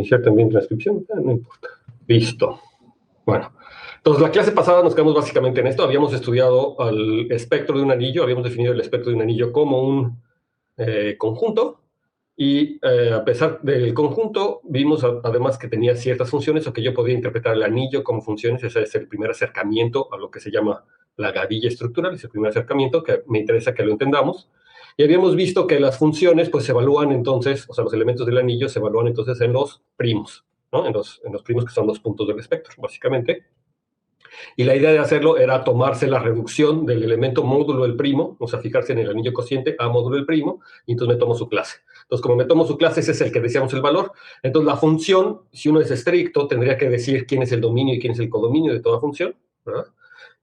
iniciar también transcripción. No importa. Listo. Bueno, entonces la clase pasada nos quedamos básicamente en esto. Habíamos estudiado el espectro de un anillo, habíamos definido el espectro de un anillo como un conjunto, y a pesar del conjunto, vimos además que tenía ciertas funciones, o que yo podía interpretar el anillo como funciones. Ese es el primer acercamiento a lo que se llama la gavilla estructural, es el primer acercamiento que me interesa que lo entendamos. Y habíamos visto que las funciones pues se evalúan entonces, o sea, los elementos del anillo se evalúan entonces en los primos, ¿no? En los primos, que son los puntos del espectro, básicamente. Y la idea de hacerlo era tomarse la reducción del elemento módulo del primo, o sea, fijarse en el anillo cociente a módulo del primo, y entonces me tomo su clase. Entonces, como me tomo su clase, ese es el que decíamos el valor. Entonces, la función, si uno es estricto, tendría que decir quién es el dominio y quién es el codominio de toda función, ¿verdad?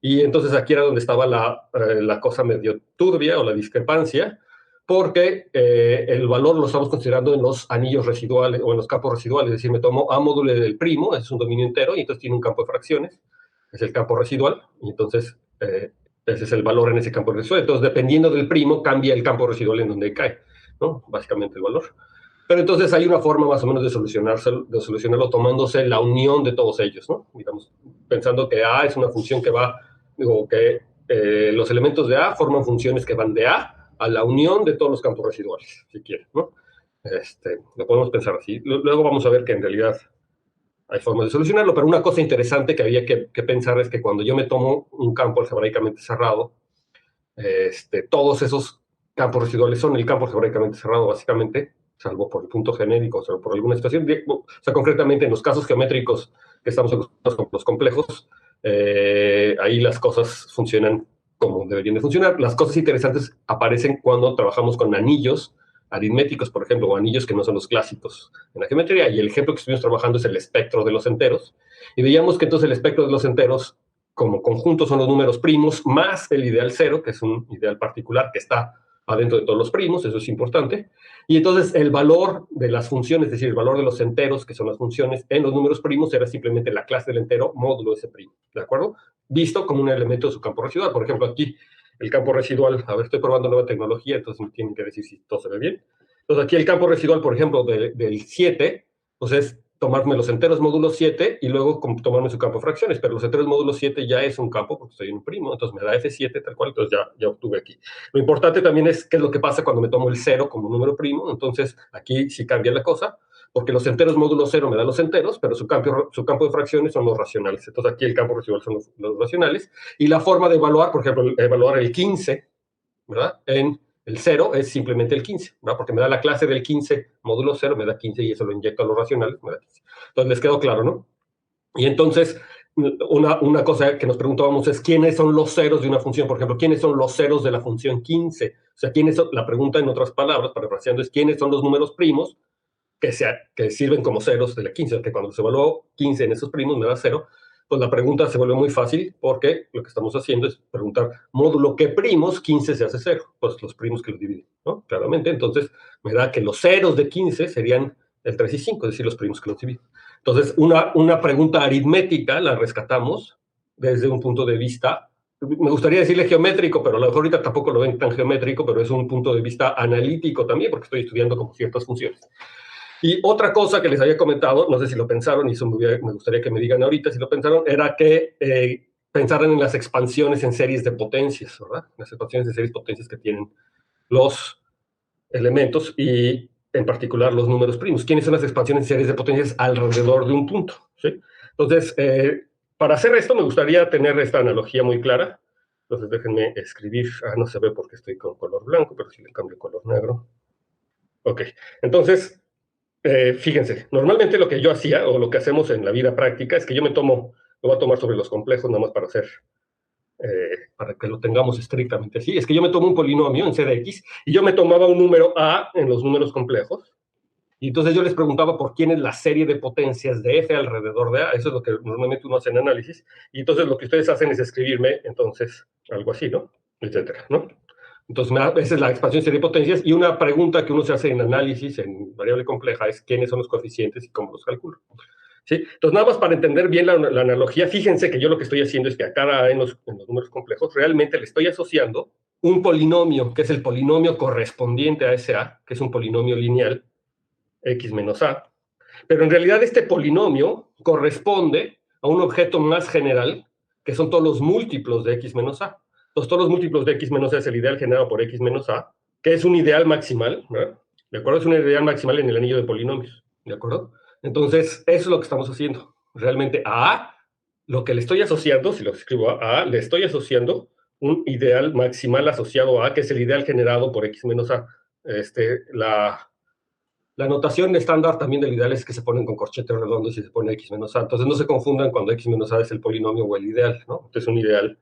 Y entonces aquí era donde estaba la cosa medio turbia, o la discrepancia, porque el valor lo estamos considerando en los anillos residuales o en los campos residuales. Es decir, me tomo a módulo del primo, es un dominio entero, y entonces tiene un campo de fracciones, es el campo residual, y entonces ese es el valor en ese campo residual. Entonces, dependiendo del primo, cambia el campo residual en donde cae, ¿no? Básicamente el valor. Pero entonces hay una forma más o menos de solucionarlo tomándose la unión de todos ellos, ¿no? Digamos, pensando que A es una función que va, digo, que los elementos de A forman funciones que van de A a la unión de todos los campos residuales, si quieren, ¿no? Lo podemos pensar así. Luego vamos a ver que en realidad hay formas de solucionarlo, pero una cosa interesante que había que pensar es que cuando yo me tomo un campo algebraicamente cerrado, todos esos campos residuales son el campo algebraicamente cerrado, básicamente, salvo por el punto genérico, o sea, por alguna situación. O sea, concretamente en los casos geométricos que estamos acostumbrados con los complejos, ahí las cosas funcionan como deberían de funcionar. Las cosas interesantes aparecen cuando trabajamos con anillos aritméticos, por ejemplo, o anillos que no son los clásicos en la geometría, y el ejemplo que estuvimos trabajando es el espectro de los enteros, y veíamos que entonces el espectro de los enteros como conjunto son los números primos más el ideal cero, que es un ideal particular que está adentro de todos los primos, eso es importante. Y entonces el valor de las funciones, es decir, el valor de los enteros, que son las funciones en los números primos, era simplemente la clase del entero módulo de ese primo, ¿de acuerdo? Visto como un elemento de su campo residual. Por ejemplo, aquí el campo residual, a ver, estoy probando nueva tecnología, entonces me tienen que decir si todo se ve bien. Entonces aquí el campo residual, por ejemplo, del 7, pues es tomarme los enteros módulo 7 y luego tomarme su campo de fracciones, pero los enteros módulo 7 ya es un campo porque estoy en un primo, entonces me da F7 tal cual, entonces ya obtuve aquí. Lo importante también es qué es lo que pasa cuando me tomo el 0 como número primo. Entonces aquí sí cambia la cosa, porque los enteros módulo 0 me dan los enteros, pero su campo de fracciones son los racionales. Entonces aquí el campo residual son los racionales, y la forma de evaluar, por ejemplo, evaluar el 15, ¿verdad? En el 0 es simplemente el 15, ¿verdad? Porque me da la clase del 15 módulo 0, me da 15, y eso lo inyecto a los racionales, me da 15. Entonces, les quedó claro, ¿no? Y entonces, una cosa que nos preguntábamos es quiénes son los ceros de una función. Por ejemplo, ¿quiénes son los ceros de la función 15? O sea, la pregunta en otras palabras, parafraseando, es quiénes son los números primos que sirven como ceros de la 15, que cuando se evaluó 15 en esos primos me da 0. Pues la pregunta se vuelve muy fácil, porque lo que estamos haciendo es preguntar, módulo qué primos 15 se hace 0, pues los primos que los dividen, ¿no? Claramente, entonces me da que los ceros de 15 serían el 3 y 5, es decir, los primos que los dividen. Entonces, una pregunta aritmética la rescatamos desde un punto de vista, me gustaría decirle geométrico, pero a lo mejor ahorita tampoco lo ven tan geométrico, pero es un punto de vista analítico también, porque estoy estudiando como ciertas funciones. Y otra cosa que les había comentado, no sé si lo pensaron, y eso me gustaría que me digan ahorita si lo pensaron, era que pensaran en las expansiones en series de potencias, ¿verdad? Las expansiones en series de potencias que tienen los elementos, y en particular los números primos. ¿Quiénes son las expansiones en series de potencias alrededor de un punto? ¿Sí? Entonces, para hacer esto me gustaría tener esta analogía muy clara. Entonces, déjenme escribir. No se ve porque estoy con color blanco, pero si le cambio color negro. Ok, entonces, fíjense, normalmente lo que yo hacía, o lo que hacemos en la vida práctica, es que yo lo voy a tomar sobre los complejos, nada más para que lo tengamos estrictamente así, es que yo me tomo un polinomio en C de X, y yo me tomaba un número A en los números complejos, y entonces yo les preguntaba por quién es la serie de potencias de F alrededor de A. Eso es lo que normalmente uno hace en análisis, y entonces lo que ustedes hacen es escribirme, entonces, algo así, ¿no? Etcétera, ¿no? Entonces, esa es la expansión de serie de potencias, y una pregunta que uno se hace en análisis, en variable compleja, es quiénes son los coeficientes y cómo los calculo. ¿Sí? Entonces, nada más para entender bien la analogía, fíjense que yo lo que estoy haciendo es que a cada A en los números complejos realmente le estoy asociando un polinomio, que es el polinomio correspondiente a ese A, que es un polinomio lineal, x menos A, Pero en realidad este polinomio corresponde a un objeto más general, que son todos los múltiplos de x menos a. Entonces, todos los múltiplos de x menos a es el ideal generado por x menos a, que es un ideal maximal, ¿verdad? ¿De acuerdo? Es un ideal maximal en el anillo de polinomios, ¿de acuerdo? Entonces, eso es lo que estamos haciendo. Realmente a lo que le estoy asociando, si lo escribo a, le estoy asociando un ideal maximal asociado a, que es el ideal generado por x menos a. La notación estándar también del ideal es que se ponen con corchetes redondos y se pone x menos a. Entonces no se confundan cuando x menos a es el polinomio o el ideal, ¿no? Entonces es un ideal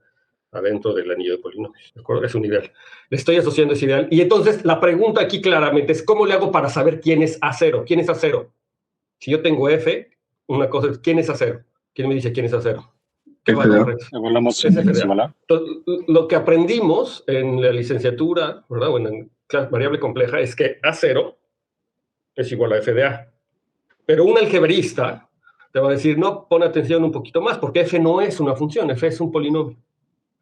adentro del anillo de polinomios, ¿de acuerdo? Es un ideal. Le estoy asociando ese ideal. Y entonces la pregunta aquí claramente es, ¿cómo le hago para saber quién es A0? ¿Quién es A0? Si yo tengo F, una cosa es, ¿quién es A0? ¿Quién me dice quién es A0? ¿Qué valor es? FDA. Lo que aprendimos en la licenciatura, ¿verdad? Bueno, en variable compleja, es que A0 es igual a FDA. Pero un algebrista te va a decir, no, pon atención un poquito más, porque F no es una función, F es un polinomio.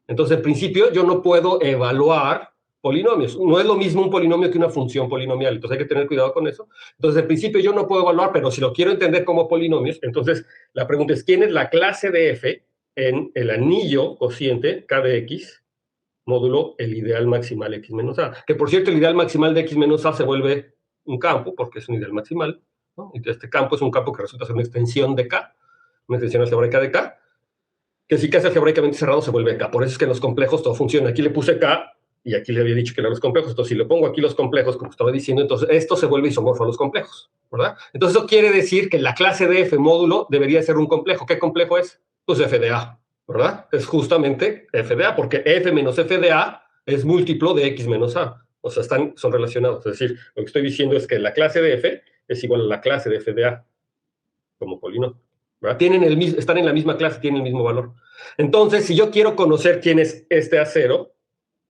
Entonces, en principio, yo no puedo evaluar polinomios. No es lo mismo un polinomio que una función polinomial. Entonces, hay que tener cuidado con eso. Entonces, en principio, yo no puedo evaluar, pero si lo quiero entender como polinomios, entonces, la pregunta es, ¿quién es la clase de F en el anillo cociente K de X módulo el ideal maximal X menos A? Que, por cierto, el ideal maximal de X menos A se vuelve un campo, porque es un ideal maximal, ¿no? Y este campo es un campo que resulta ser una extensión de K, una extensión algebraica de K, que si K es algebraicamente cerrado se vuelve K. Por eso es que en los complejos todo funciona. Aquí le puse K y aquí le había dicho que eran los complejos. Entonces, si le pongo aquí los complejos, como estaba diciendo, entonces esto se vuelve isomorfo a los complejos, ¿verdad? Entonces, eso quiere decir que la clase de F módulo debería ser un complejo. ¿Qué complejo es? Pues F de A, ¿verdad? Es justamente F de A, porque F menos F de A es múltiplo de X menos A. O sea, son relacionados. Es decir, lo que estoy diciendo es que la clase de F es igual a la clase de F de A como polinomio. ¿Verdad? Están en la misma clase, tienen el mismo valor. Entonces, si yo quiero conocer quién es este A0,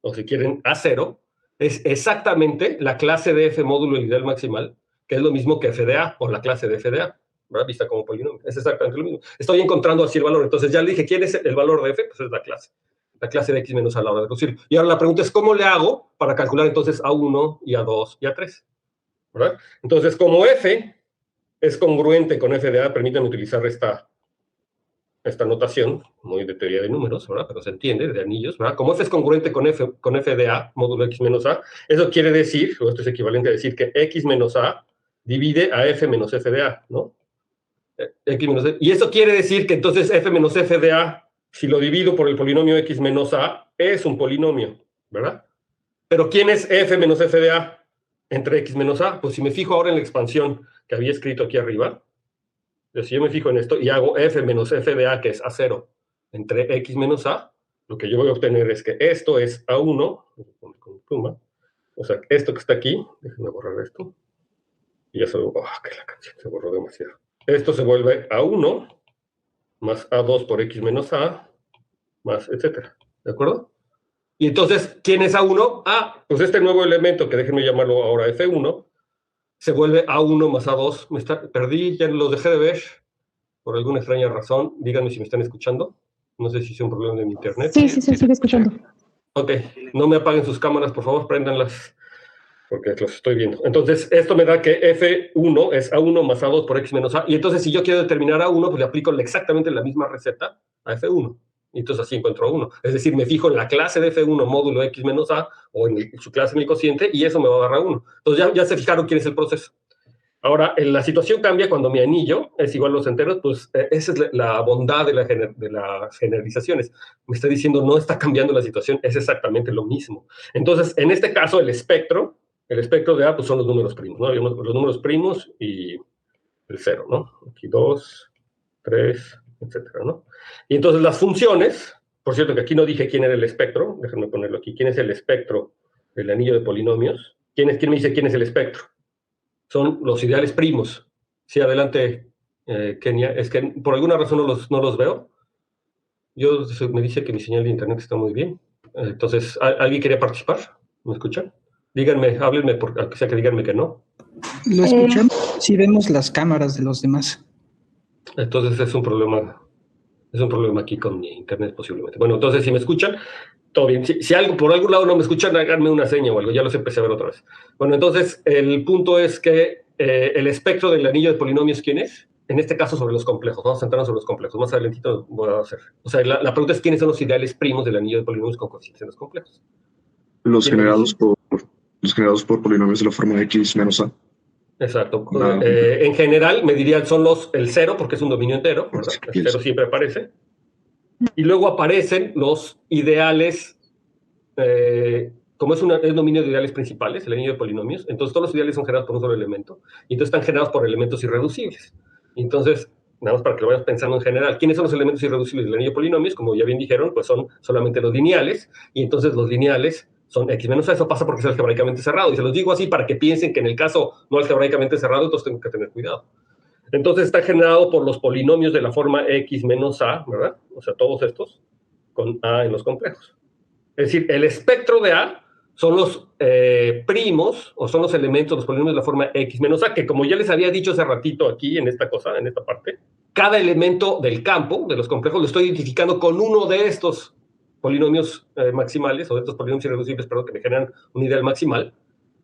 o si quieren A0, es exactamente la clase de F módulo el ideal maximal, que es lo mismo que F de A, o la clase de F de A, ¿verdad? Vista como polinomio. Es exactamente lo mismo. Estoy encontrando así el valor. Entonces, ya le dije, ¿quién es el valor de F? Pues es la clase de X menos A a la hora de reducir. Y ahora la pregunta es, ¿cómo le hago para calcular entonces A1 y A2 y A3? ¿Verdad? Entonces, como F es congruente con F de A, permítanme utilizar esta notación, muy de teoría de números, ¿verdad? Pero se entiende, de anillos, ¿verdad? Como F es congruente con F de A, módulo X menos A, eso quiere decir, o esto es equivalente a decir que X menos A divide a F menos F de A, ¿no? Y eso quiere decir que entonces F menos F de A, si lo divido por el polinomio X menos A, es un polinomio, ¿verdad? Pero ¿quién es F menos F de A entre X menos A? Pues si me fijo ahora en la expansión que había escrito aquí arriba, si yo me fijo en esto y hago F menos F de A, que es A0, entre X menos A, lo que yo voy a obtener es que esto es A1, con pluma, o sea, esto que está aquí, déjenme borrar esto, y ya se que la canción se borró demasiado. Esto se vuelve A1 más A2 por X menos A, más etcétera, ¿de acuerdo? Y entonces, ¿quién es A1? Ah, pues este nuevo elemento, que déjenme llamarlo ahora F1, se vuelve A1 más A2. Perdí, ya los dejé de ver, por alguna extraña razón. Díganme si me están escuchando. No sé si es un problema de mi internet. Sí, se sigue escuchando. Ok, no me apaguen sus cámaras, por favor, préndanlas, porque los estoy viendo. Entonces, esto me da que F1 es A1 más A2 por X menos A, y entonces si yo quiero determinar A1, pues le aplico exactamente la misma receta a F1. Y entonces así encuentro A1. Es decir, me fijo en la clase de F1 módulo X menos A, o en su clase en el cociente, y eso me va a dar A1. Entonces ya se fijaron quién es el proceso. Ahora, la situación cambia cuando mi anillo es igual a los enteros, pues esa es la bondad de las generalizaciones. Me está diciendo, no está cambiando la situación, es exactamente lo mismo. Entonces, en este caso, el espectro de A, pues son los números primos, ¿no? Los números primos y el cero, ¿no? Aquí 2, 3, etcétera, ¿no? Y entonces las funciones, por cierto que aquí no dije quién era el espectro, déjenme ponerlo aquí, quién es el espectro del anillo de polinomios. ¿Quién me dice quién es el espectro? Son los ideales primos. Sí, adelante, Kenia. Es que por alguna razón no los veo. Me dice que mi señal de internet está muy bien. Entonces, ¿alguien quería participar? ¿Me escuchan? Díganme, háblenme, aunque sea que díganme que no. Lo escuchamos, sí vemos las cámaras de los demás. Entonces es un problema aquí con mi internet posiblemente. Bueno, entonces si me escuchan, todo bien. Si algo por algún lado no me escuchan, háganme una seña o algo, ya los empecé a ver otra vez. Bueno, entonces el punto es que el espectro del anillo de polinomios, ¿quién es? En este caso sobre los complejos. Vamos a centrarnos sobre los complejos. Más adelantito voy a hacer. O sea, la pregunta es quiénes son los ideales primos del anillo de polinomios con coeficientes en los complejos. Los generados por polinomios de la forma x menos a. Exacto. En general, me diría son el cero, porque es un dominio entero, ¿verdad? El cero siempre aparece. Y luego aparecen los ideales, como es un dominio de ideales principales, el anillo de polinomios, entonces todos los ideales son generados por un solo elemento, y entonces están generados por elementos irreducibles. Entonces, nada más para que lo vayas pensando en general, ¿quiénes son los elementos irreducibles del anillo de polinomios? Como ya bien dijeron, pues son solamente los lineales, y entonces los lineales son x menos a. Eso pasa porque es algebraicamente cerrado, y se los digo así para que piensen que en el caso no algebraicamente cerrado, entonces tengo que tener cuidado. Entonces está generado por los polinomios de la forma x menos a, ¿verdad? O sea, todos estos con a en los complejos. Es decir, el espectro de a son los primos, o son los elementos, los polinomios de la forma x menos a, que como ya les había dicho hace ratito aquí en esta cosa, en esta parte, cada elemento del campo, de los complejos, lo estoy identificando con uno de estos polinomios maximales, o de estos polinomios irreducibles, perdón, que me generan un ideal maximal,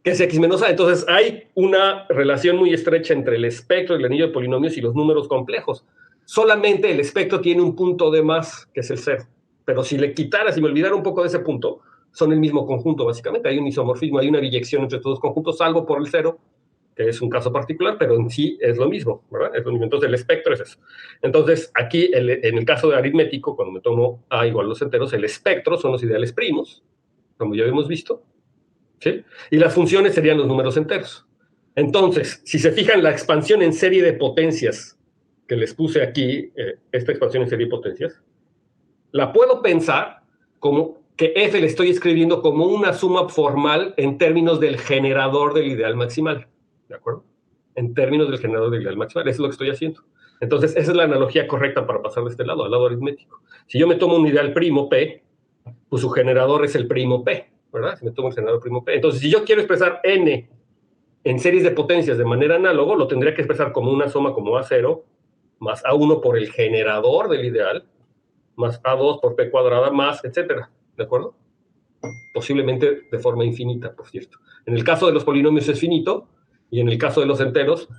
que es x menos a. Entonces hay una relación muy estrecha entre el espectro del anillo de polinomios y los números complejos. Solamente el espectro tiene un punto de más, que es el cero. Pero si le quitara, si me olvidara un poco de ese punto, son el mismo conjunto, básicamente. Hay un isomorfismo, hay una biyección entre estos dos conjuntos, salvo por el cero, que es un caso particular, pero en sí es lo mismo, ¿verdad? Es lo mismo. Entonces, el espectro es eso. Entonces, aquí, en el caso de aritmético, cuando me tomo a igual a los enteros, el espectro son los ideales primos, como ya hemos visto, ¿sí? Y las funciones serían los números enteros. Entonces, si se fijan, la expansión en serie de potencias que les puse aquí, esta expansión en serie de potencias, la puedo pensar como que f le estoy escribiendo como una suma formal en términos del generador del ideal maximal, ¿de acuerdo? En términos del generador del ideal maximal, eso es lo que estoy haciendo. Entonces, esa es la analogía correcta para pasar de este lado, al lado aritmético. Si yo me tomo un ideal primo p, pues su generador es el primo p, ¿verdad? Si me tomo el generador primo p. Entonces, si yo quiero expresar n en series de potencias de manera análoga, lo tendría que expresar como una suma como a0 más a1 por el generador del ideal, más a2 por p cuadrada, más, etcétera, ¿de acuerdo? Posiblemente de forma infinita, por cierto. En el caso de los polinomios es finito, y en el caso de los enteros,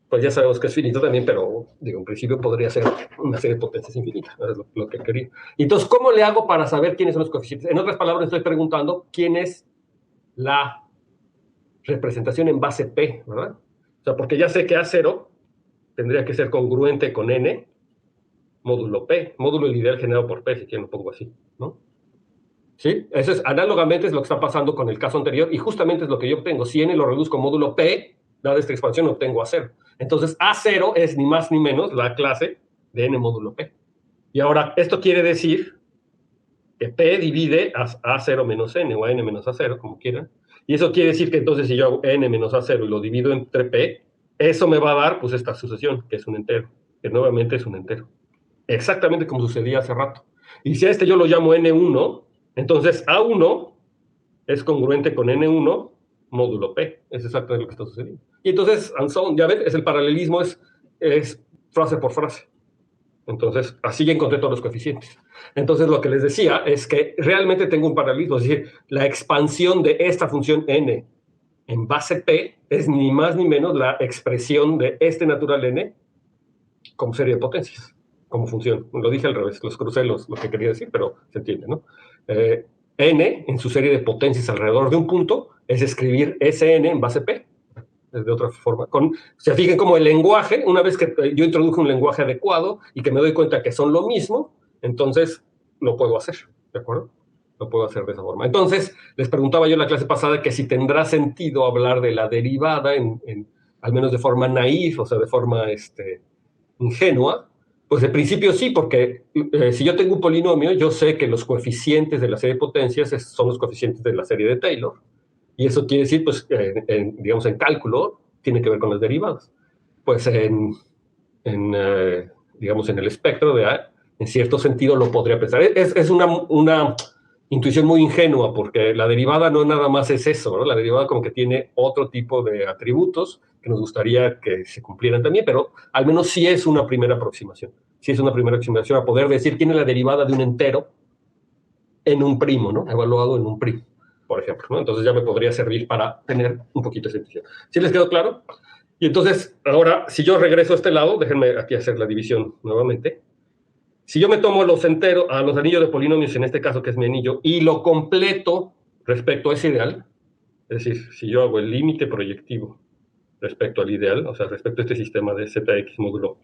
pues ya sabemos que es finito también, pero digo, en principio podría ser una serie de potencias infinitas, es lo que quería. Entonces, ¿cómo le hago para saber quiénes son los coeficientes? En otras palabras, estoy preguntando quién es la representación en base P, ¿verdad? O sea, porque ya sé que A0 tendría que ser congruente con N módulo P, módulo del ideal generado por P, si quieren lo pongo así, ¿no? ¿Sí? Eso es, análogamente es lo que está pasando con el caso anterior, y justamente es lo que yo obtengo. Si N lo reduzco módulo P, dada esta expansión, obtengo A0. Entonces, A0 es ni más ni menos la clase de N módulo P. Y ahora, esto quiere decir que P divide a A0 menos N, o a N menos A0, como quieran. Y eso quiere decir que entonces si yo hago N menos A0 y lo divido entre P, eso me va a dar, pues, esta sucesión, que es un entero, que nuevamente es un entero. Exactamente como sucedía hace rato. Y si a este yo lo llamo N1, entonces A1 es congruente con N1 módulo P. Es exactamente lo que está sucediendo. Y entonces, and so on, ya ven, el paralelismo es frase por frase. Entonces, así ya encontré todos los coeficientes. Entonces, lo que les decía es que realmente tengo un paralelismo. Es decir, la expansión de esta función n en base P es ni más ni menos la expresión de este natural n como serie de potencias, como función. Lo dije al revés, los crucé lo que quería decir, pero se entiende, ¿no? N en su serie de potencias alrededor de un punto es escribir Sn en base P. De otra forma. Se fijen como el lenguaje, una vez que yo introduje un lenguaje adecuado y que me doy cuenta que son lo mismo, entonces lo puedo hacer, ¿de acuerdo? Lo puedo hacer de esa forma. Entonces, les preguntaba yo en la clase pasada que si tendrá sentido hablar de la derivada, al menos de forma naif, o sea, de forma ingenua. Pues de principio sí, porque si yo tengo un polinomio, yo sé que los coeficientes de la serie de potencias son los coeficientes de la serie de Taylor. Y eso quiere decir, pues, digamos, en cálculo, tiene que ver con las derivadas. Pues digamos, en el espectro de A, en cierto sentido lo podría pensar. Es una intuición muy ingenua, porque la derivada no nada más es eso, ¿no? La derivada como que tiene otro tipo de atributos que nos gustaría que se cumplieran también, pero al menos sí es una primera aproximación. Sí es una primera aproximación a poder decir quién es la derivada de un entero en un primo, ¿no? Evaluado en un primo, por ejemplo, ¿no? Entonces ya me podría servir para tener un poquito de sentido. ¿Sí les quedó claro? Y entonces, ahora, si yo regreso a este lado, déjenme aquí hacer la división nuevamente. Si yo me tomo a los anillos de polinomios, en este caso que es mi anillo, y lo completo respecto a ese ideal, es decir, si yo hago el límite proyectivo respecto al ideal, o sea, respecto a este sistema de zx módulo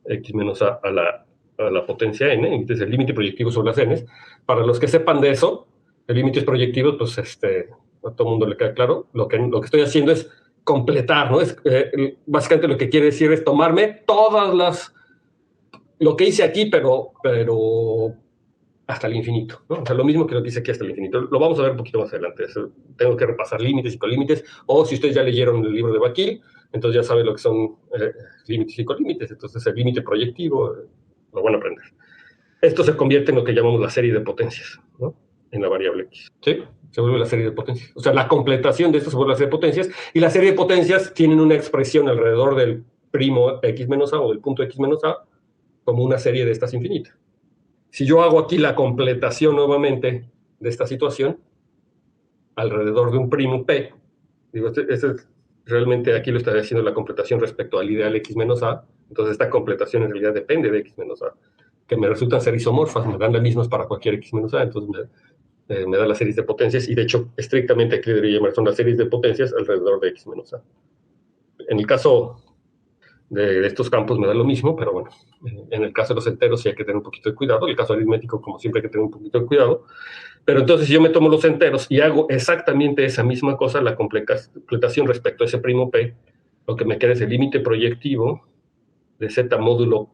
x menos a la potencia n, entonces el límite proyectivo sobre las n, para los que sepan de eso, el límite es proyectivo, pues a todo el mundo le queda claro, lo que estoy haciendo es completar, ¿no? Básicamente lo que quiere decir es tomarme todas lo que hice aquí, pero hasta el infinito, ¿no? O sea, lo mismo que lo que hice aquí hasta el infinito. Lo vamos a ver un poquito más adelante. Tengo que repasar límites y colímites, o si ustedes ya leyeron el libro de Bakil, entonces ya saben lo que son límites y colímites. Entonces el límite proyectivo lo van a aprender. Esto se convierte en lo que llamamos la serie de potencias, ¿no? En la variable x. ¿Sí? Se vuelve la serie de potencias. O sea, la completación de esto se vuelve la serie de potencias, y la serie de potencias tienen una expresión alrededor del primo x menos a o del punto x menos a como una serie de estas infinitas. Si yo hago aquí la completación nuevamente de esta situación, alrededor de un primo p, digo, realmente aquí lo estaría haciendo la completación respecto al ideal x menos a, entonces esta completación en realidad depende de x menos a, que me resultan ser isomorfas, me dan las mismas para cualquier x menos a, entonces me da las series de potencias, y de hecho, estrictamente aquí debería llamar son las series de potencias alrededor de x menos a. En el caso de estos campos me da lo mismo, pero bueno, en el caso de los enteros sí hay que tener un poquito de cuidado. El caso aritmético, como siempre, hay que tener un poquito de cuidado. Pero entonces, si yo me tomo los enteros y hago exactamente esa misma cosa, la completación respecto a ese primo p, lo que me queda es el límite proyectivo de z módulo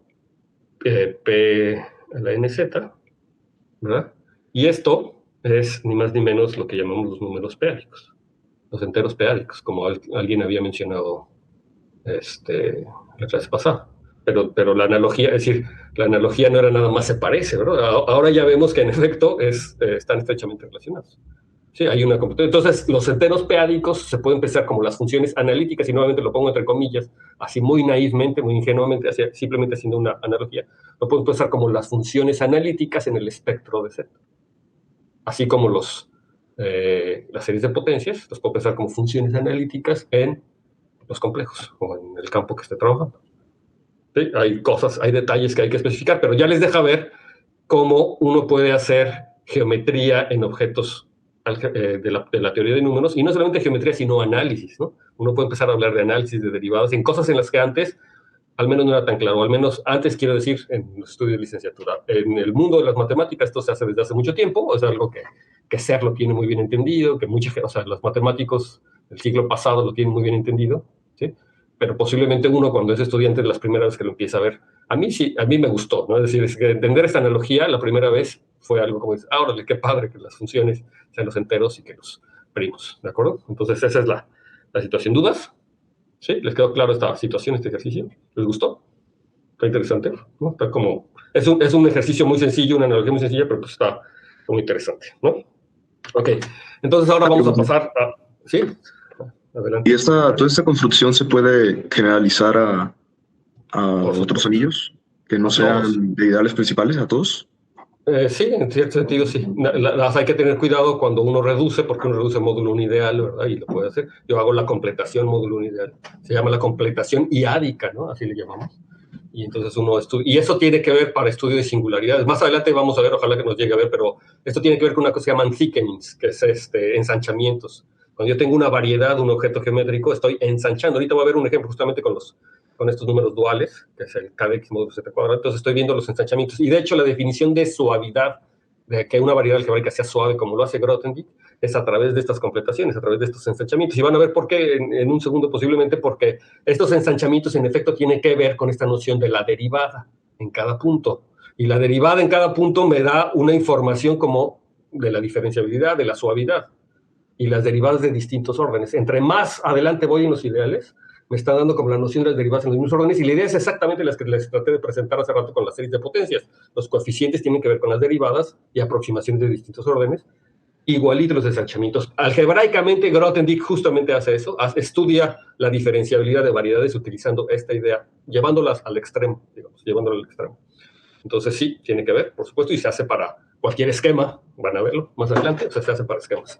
p a la nz, ¿verdad? Y esto es ni más ni menos lo que llamamos los números p-álicos, los enteros p-álicos, como alguien había mencionado la clase pasada. Pero la analogía, es decir, la analogía no era nada más se parece, ¿verdad? Ahora ya vemos que en efecto están estrechamente relacionados. Sí, hay una computación. Entonces, los enteros p-ádicos se pueden pensar como las funciones analíticas, y nuevamente lo pongo entre comillas, así muy naivmente, muy ingenuamente, simplemente haciendo una analogía. Lo pueden pensar como las funciones analíticas en el espectro de Z. Así como las series de potencias, los puedo pensar como funciones analíticas en los complejos o en el campo que esté trabajando. ¿Sí? Hay detalles que hay que especificar, pero ya les deja ver cómo uno puede hacer geometría en objetos de la teoría de números, y no solamente geometría, sino análisis, ¿no? Uno puede empezar a hablar de análisis de derivadas en cosas en las que antes, al menos no era tan claro, al menos antes, quiero decir, en los estudios de licenciatura. En el mundo de las matemáticas esto se hace desde hace mucho tiempo, es algo que CERN lo tiene muy bien entendido, que los matemáticos del siglo pasado lo tienen muy bien entendido, ¿sí? Pero posiblemente uno, cuando es estudiante, de las primeras veces que lo empieza a ver, a mí me gustó, ¿no? Es decir, es que entender esta analogía la primera vez fue algo como, órale, qué padre que las funciones sean los enteros y que los primos, ¿de acuerdo? Entonces esa es la situación. ¿Dudas? ¿Sí? ¿Les quedó claro esta situación, este ejercicio? ¿Les gustó? Está interesante, ¿no? Está como, es un ejercicio muy sencillo, una analogía muy sencilla, pero pues está muy interesante, ¿no? Ok, entonces ahora vamos a pasar a... ¿Sí? Adelante. ¿Y toda esta construcción se puede generalizar a otros anillos que no sean de ideales principales, a todos? Sí, en cierto sentido sí. Hay que tener cuidado cuando uno reduce, porque uno reduce módulo un ideal, ¿verdad? Y lo puede hacer. Yo hago la completación módulo un ideal. Se llama la completación iádica, ¿no? Así le llamamos. Y entonces uno estudia. Y eso tiene que ver para estudio de singularidades. Más adelante vamos a ver, ojalá que nos llegue a ver, pero esto tiene que ver con una cosa que se llaman thickenings, que es ensanchamientos. Cuando yo tengo una variedad, un objeto geométrico, estoy ensanchando. Ahorita voy a ver un ejemplo justamente con estos números duales, que es el kdx módulo z cuadrado. Entonces estoy viendo los ensanchamientos. Y de hecho la definición de suavidad, de que una variedad algebraica sea suave como lo hace Grothendieck, es a través de estas completaciones, a través de estos ensanchamientos. Y van a ver por qué en un segundo, posiblemente porque estos ensanchamientos en efecto tienen que ver con esta noción de la derivada en cada punto. Y la derivada en cada punto me da una información como de la diferenciabilidad, de la suavidad, y las derivadas de distintos órdenes. Entre más adelante voy en los ideales, me está dando como la noción de las derivadas en los mismos órdenes, y la idea es exactamente las que les traté de presentar hace rato con las series de potencias. Los coeficientes tienen que ver con las derivadas y aproximaciones de distintos órdenes, igualito los ensanchamientos. Algebraicamente, Grothendieck justamente hace eso, estudia la diferenciabilidad de variedades utilizando esta idea, llevándolas al extremo, digamos, llevándolas al extremo. Entonces sí, tiene que ver, por supuesto, y se hace para cualquier esquema, van a verlo más adelante, o sea, se hace para esquemas.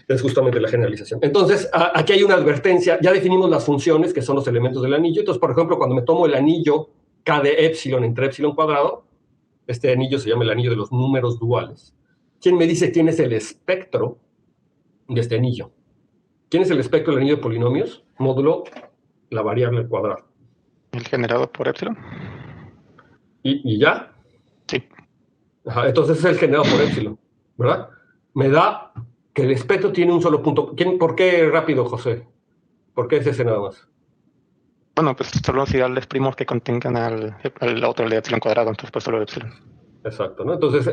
Es justamente la generalización. Entonces, aquí hay una advertencia. Ya definimos las funciones, que son los elementos del anillo. Entonces, por ejemplo, cuando me tomo el anillo K de epsilon entre epsilon cuadrado, este anillo se llama el anillo de los números duales. ¿Quién me dice quién es el espectro de este anillo? ¿Quién es el espectro del anillo de polinomios? Módulo la variable al cuadrado. ¿El generado por epsilon? ¿Y ya? Sí. Ajá, entonces es el generado por epsilon, ¿verdad? Me da que el espectro tiene un solo punto. ¿Por qué rápido, José? ¿Por qué es ese nada más? Bueno, pues son los ideales primos que contengan al otro de epsilon cuadrado, entonces pues solo epsilon. Exacto, ¿no? Entonces,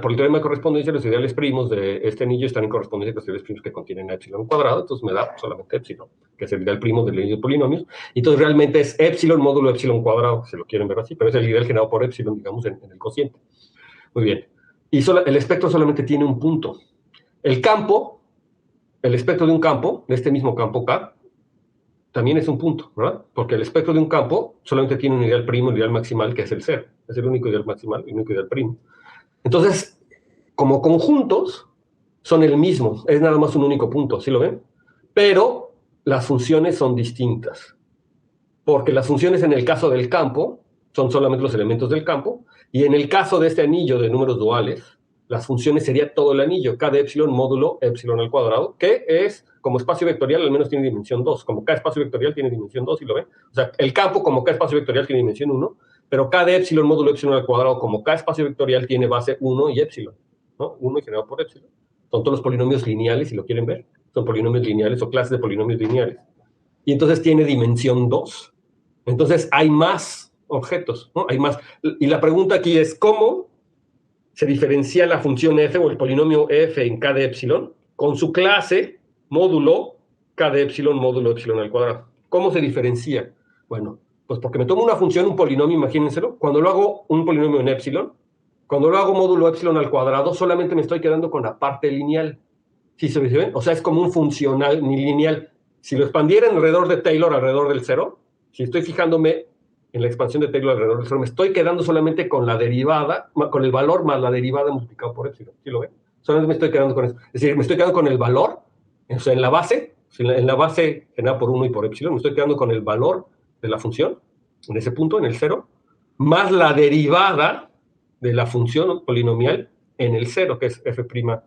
por el teorema de correspondencia, los ideales primos de este anillo están en correspondencia con los ideales primos que contienen epsilon cuadrado, entonces me da solamente epsilon, que es el ideal primo del anillo de polinomios. Y entonces realmente es epsilon módulo epsilon cuadrado, si lo quieren ver así, pero es el ideal generado por epsilon, digamos, en el cociente. Muy bien. Y el espectro solamente tiene un punto. El campo, el espectro de un campo, de este mismo campo K, también es un punto, ¿verdad? Porque el espectro de un campo solamente tiene un ideal primo, un ideal maximal, que es el 0. Es el único ideal maximal, el único ideal primo. Entonces, como conjuntos, son el mismo. Es nada más un único punto, ¿sí lo ven? Pero las funciones son distintas. Porque las funciones en el caso del campo son solamente los elementos del campo, y en el caso de este anillo de números duales, las funciones sería todo el anillo, K de epsilon módulo epsilon al cuadrado, que es, como espacio vectorial, al menos tiene dimensión 2. Como K espacio vectorial tiene dimensión 2, ¿sí lo ven? O sea, el campo como K espacio vectorial tiene dimensión 1, pero K de epsilon módulo epsilon al cuadrado como K espacio vectorial tiene base 1 y epsilon, ¿no? 1 y generado por epsilon. Son todos los polinomios lineales, si lo quieren ver. Son polinomios lineales o clases de polinomios lineales. Y entonces tiene dimensión 2. Entonces hay más objetos, ¿no? Hay más. Y la pregunta aquí es, ¿cómo se diferencia la función f o el polinomio f en K de epsilon con su clase módulo K de epsilon módulo epsilon al cuadrado? ¿Cómo se diferencia? Bueno, pues porque me tomo una función, un polinomio, imagínenselo, cuando lo hago un polinomio en epsilon, cuando lo hago módulo epsilon al cuadrado, solamente me estoy quedando con la parte lineal. ¿Sí se ven? O sea, es como un funcional ni lineal. Si lo expandiera alrededor de Taylor, alrededor del 0, si estoy fijándome en la expansión de Taylor alrededor del 0, me estoy quedando solamente con la derivada, con el valor más la derivada multiplicado por epsilon. ¿Sí lo ven? Solamente me estoy quedando con eso. Es decir, me estoy quedando con el valor, o sea, en la base generada por 1 y por epsilon, me estoy quedando con el valor de la función, en ese punto, en el 0, más la derivada de la función polinomial en el 0, que es f'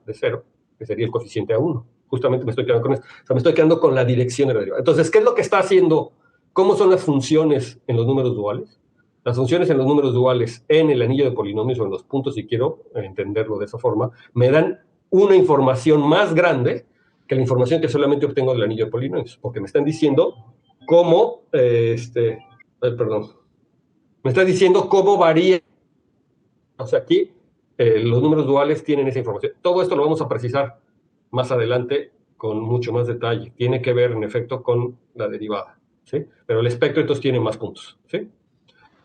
de 0, que sería el coeficiente A1. Justamente me estoy quedando con eso. O sea, me estoy quedando con la dirección de la derivada. Entonces, ¿qué es lo que está haciendo? ¿Cómo son las funciones en los números duales? Las funciones en los números duales en el anillo de polinomios o en los puntos, si quiero entenderlo de esa forma, me dan una información más grande que la información que solamente obtengo del anillo de polinomios, porque me están diciendo cómo, me está diciendo cómo varía. O sea, aquí los números duales tienen esa información. Todo esto lo vamos a precisar más adelante con mucho más detalle. Tiene que ver, en efecto, con la derivada, ¿sí? Pero el espectro entonces tiene más puntos, ¿sí?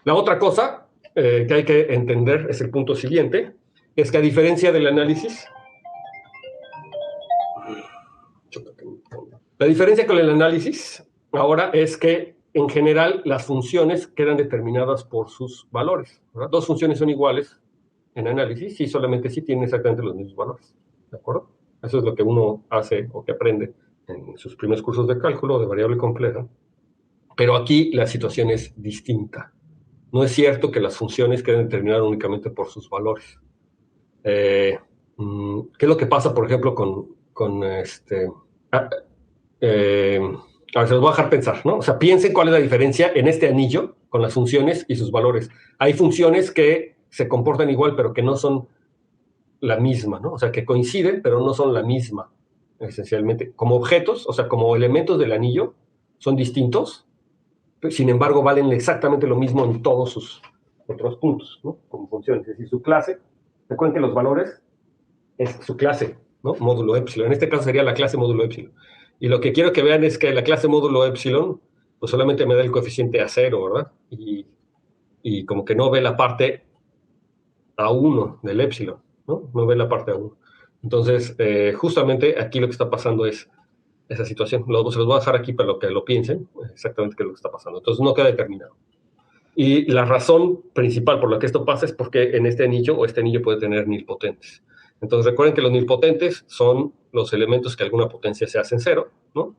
La otra cosa que hay que entender es el punto siguiente, es que a diferencia del análisis, la diferencia con el análisis ahora es que en general las funciones quedan determinadas por sus valores, ¿verdad? Dos funciones son iguales en análisis y solamente si tienen exactamente los mismos valores, ¿de acuerdo? Eso es lo que uno hace o que aprende en sus primeros cursos de cálculo de variable compleja. Pero aquí la situación es distinta. No es cierto que las funciones queden determinadas únicamente por sus valores. ¿Qué es lo que pasa, por ejemplo, con a ver, se los voy a dejar pensar, ¿no? O sea, piensen cuál es la diferencia en este anillo con las funciones y sus valores. Hay funciones que se comportan igual, pero que no son la misma, ¿no? O sea, que coinciden, pero no son la misma, esencialmente. Como objetos, o sea, como elementos del anillo, son distintos, sin embargo, valen exactamente lo mismo en todos sus otros puntos, ¿no? Como funciones. Es decir, su clase, recuerden que los valores es su clase, ¿no? Módulo epsilon. En este caso sería la clase módulo epsilon. Y lo que quiero que vean es que la clase módulo epsilon, pues solamente me da el coeficiente A0, ¿verdad? Y como que no ve la parte A1 del epsilon, ¿no? No ve la parte A1. Entonces, justamente aquí lo que está pasando es esa situación. Se los voy a dejar aquí para que lo piensen, exactamente qué es lo que está pasando. Entonces, no queda determinado. Y la razón principal por la que esto pasa es porque en este anillo puede tener nilpotentes. Entonces, recuerden que los nilpotentes son los elementos que alguna potencia se hacen cero, ¿no?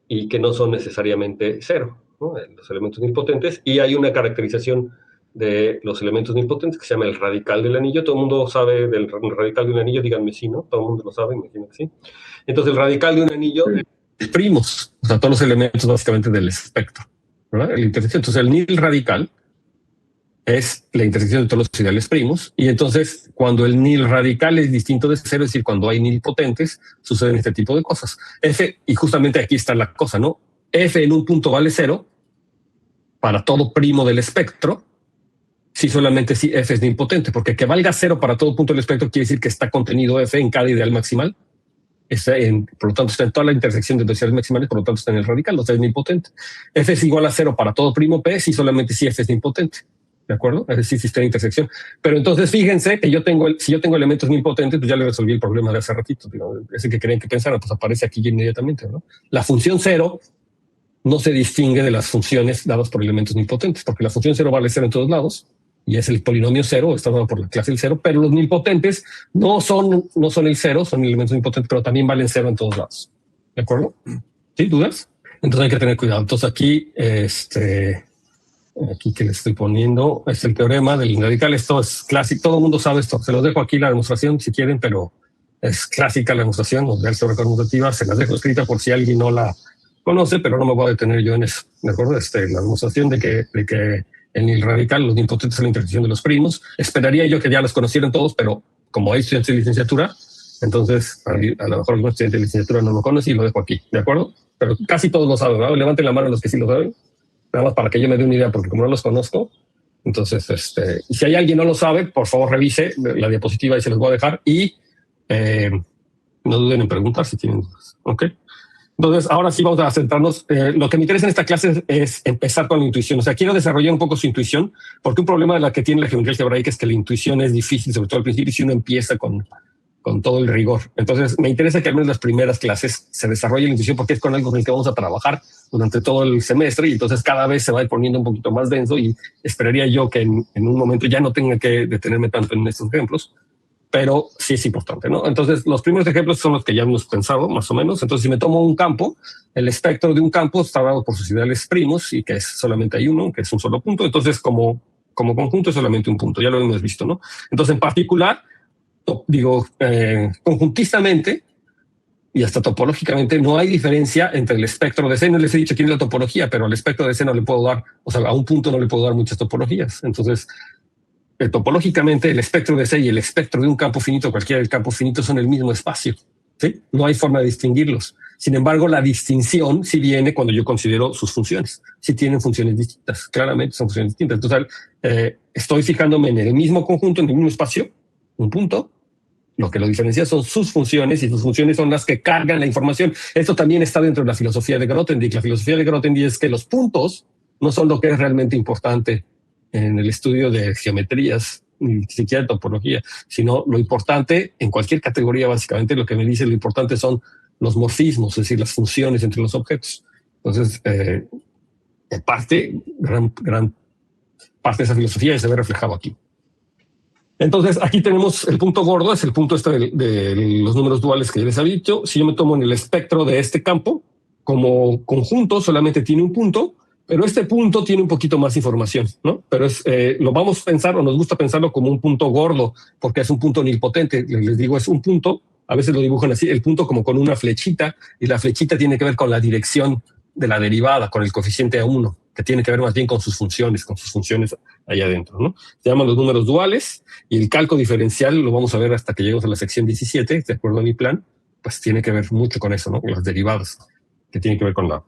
Y que no son necesariamente cero, ¿no? Los elementos nilpotentes, y hay una caracterización de los elementos nilpotentes que se llama el radical del anillo. Todo el mundo sabe del radical de un anillo, díganme si no, todo el mundo lo sabe, imagino que sí. Entonces el radical de un anillo es primos, o sea, todos los elementos básicamente del espectro, ¿verdad? Entonces el nil radical es la intersección de todos los ideales primos, y entonces cuando el nil radical es distinto de cero, es decir, cuando hay nilpotentes, suceden este tipo de cosas. F, y justamente aquí está la cosa, ¿no? F en un punto vale cero para todo primo del espectro, si solamente si F es nilpotente, porque que valga cero para todo punto del espectro quiere decir que está contenido F en cada ideal maximal, por lo tanto está en toda la intersección de los ideales maximales, por lo tanto está en el radical, o sea, es nilpotente. F es igual a cero para todo primo P, si solamente si F es nilpotente. ¿De acuerdo? Es decir, si está en intersección. Pero entonces fíjense que si yo tengo elementos nilpotentes, pues ya le resolví el problema de hace ratito. Ese que creen que pensaran, pues aparece aquí inmediatamente, ¿no? La función cero no se distingue de las funciones dadas por elementos nilpotentes, porque la función cero vale cero en todos lados, y es el polinomio cero, está dado por la clase del cero, pero los nilpotentes no son el cero, son elementos nilpotentes, pero también valen cero en todos lados. ¿De acuerdo? ¿Sí? ¿Dudas? Entonces hay que tener cuidado. Entonces aquí, aquí que le estoy poniendo es el teorema del radical. Esto es clásico, todo el mundo sabe esto. Se los dejo aquí la demostración si quieren, pero es clásica la demostración, o de álgebra conmutativa. Se las dejo escrita por si alguien no la conoce, pero no me voy a detener yo en eso. ¿De acuerdo? La demostración de que en el radical los nilpotentes son la intersección de los primos. Esperaría yo que ya los conocieran todos, pero como hay estudiantes de licenciatura, entonces a lo mejor algún estudiante de licenciatura no lo conoce y lo dejo aquí. ¿De acuerdo? Pero casi todos lo saben, ¿verdad? Levanten la mano los que sí lo saben. Nada más para que yo me dé una idea, porque como no los conozco, entonces, si hay alguien que no lo sabe, por favor revise la diapositiva y se los voy a dejar, y no duden en preguntar si tienen dudas. ¿Ok? Entonces, ahora sí vamos a centrarnos. Lo que me interesa en esta clase es empezar con la intuición. O sea, quiero desarrollar un poco su intuición, porque un problema de la que tiene la geometría algebraica es que la intuición es difícil, sobre todo al principio, si uno empieza con todo el rigor. Entonces, me interesa que al menos las primeras clases se desarrolle la intuición, porque es con algo con el que vamos a trabajar durante todo el semestre, y entonces cada vez se va a ir poniendo un poquito más denso, y esperaría yo que en un momento ya no tenga que detenerme tanto en estos ejemplos, pero sí es importante, ¿no? Entonces, los primeros ejemplos son los que ya hemos pensado, más o menos. Entonces, si me tomo un campo, el espectro de un campo está dado por sus ideales primos, y que es solamente hay uno, que es un solo punto. Entonces, como conjunto es solamente un punto, ya lo hemos visto, ¿no? Entonces, en particular, conjuntistamente y hasta topológicamente no hay diferencia entre el espectro de C. No les he dicho quién es la topología, pero al espectro de C no le puedo dar, o sea, a un punto no le puedo dar muchas topologías. Entonces, topológicamente el espectro de C y el espectro de un campo finito, cualquiera del campo finito, son el mismo espacio, ¿sí? No hay forma de distinguirlos. Sin embargo, la distinción sí viene cuando yo considero sus funciones. Sí tienen funciones distintas, claramente son funciones distintas. Entonces, estoy fijándome en el mismo conjunto, en el mismo espacio, un punto. Lo que lo diferencia son sus funciones, y sus funciones son las que cargan la información. Esto también está dentro de la filosofía de Grothendieck. La filosofía de Grothendieck es que los puntos no son lo que es realmente importante en el estudio de geometrías, ni siquiera de topología, sino lo importante en cualquier categoría, básicamente lo que me dice lo importante son los morfismos, es decir, las funciones entre los objetos. Entonces, en parte, gran parte de esa filosofía se ve reflejado aquí. Entonces, aquí tenemos el punto gordo, es el punto de los números duales que ya les había dicho. Si yo me tomo en el espectro de este campo, como conjunto solamente tiene un punto, pero este punto tiene un poquito más información, ¿no? Pero lo vamos a pensar, o nos gusta pensarlo como un punto gordo, porque es un punto nilpotente. Les digo, es un punto, a veces lo dibujan así, el punto como con una flechita, y la flechita tiene que ver con la dirección de la derivada, con el coeficiente A1, que tiene que ver más bien con sus funciones ahí adentro, ¿no? Se llaman los números duales, y el cálculo diferencial lo vamos a ver hasta que lleguemos a la sección 17, de acuerdo a mi plan, pues tiene que ver mucho con eso, ¿no? Con las derivadas, que tienen que ver con la...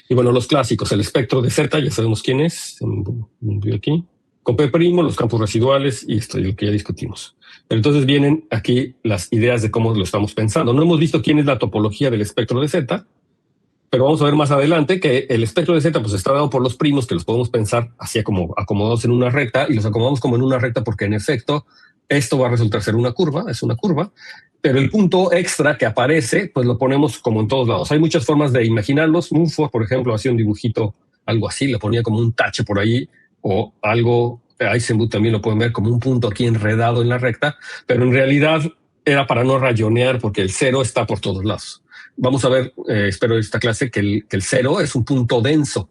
Y bueno, los clásicos, el espectro de Z, ya sabemos quién es, aquí, con P', los campos residuales, y esto es lo que ya discutimos. Pero entonces vienen aquí las ideas de cómo lo estamos pensando. No hemos visto quién es la topología del espectro de Z, pero vamos a ver más adelante que el espectro de Z pues está dado por los primos, que los podemos pensar así como acomodados en una recta, y los acomodamos como en una recta porque en efecto esto va a resultar ser una curva, es una curva, pero el punto extra que aparece pues lo ponemos como en todos lados. Hay muchas formas de imaginarlos. Mumford, por ejemplo, hacía un dibujito, algo así, le ponía como un tache por ahí, o algo, Eisenhut también lo pueden ver como un punto aquí enredado en la recta, pero en realidad era para no rayonear, porque el cero está por todos lados. Vamos a ver, espero en esta clase, que el cero es un punto denso,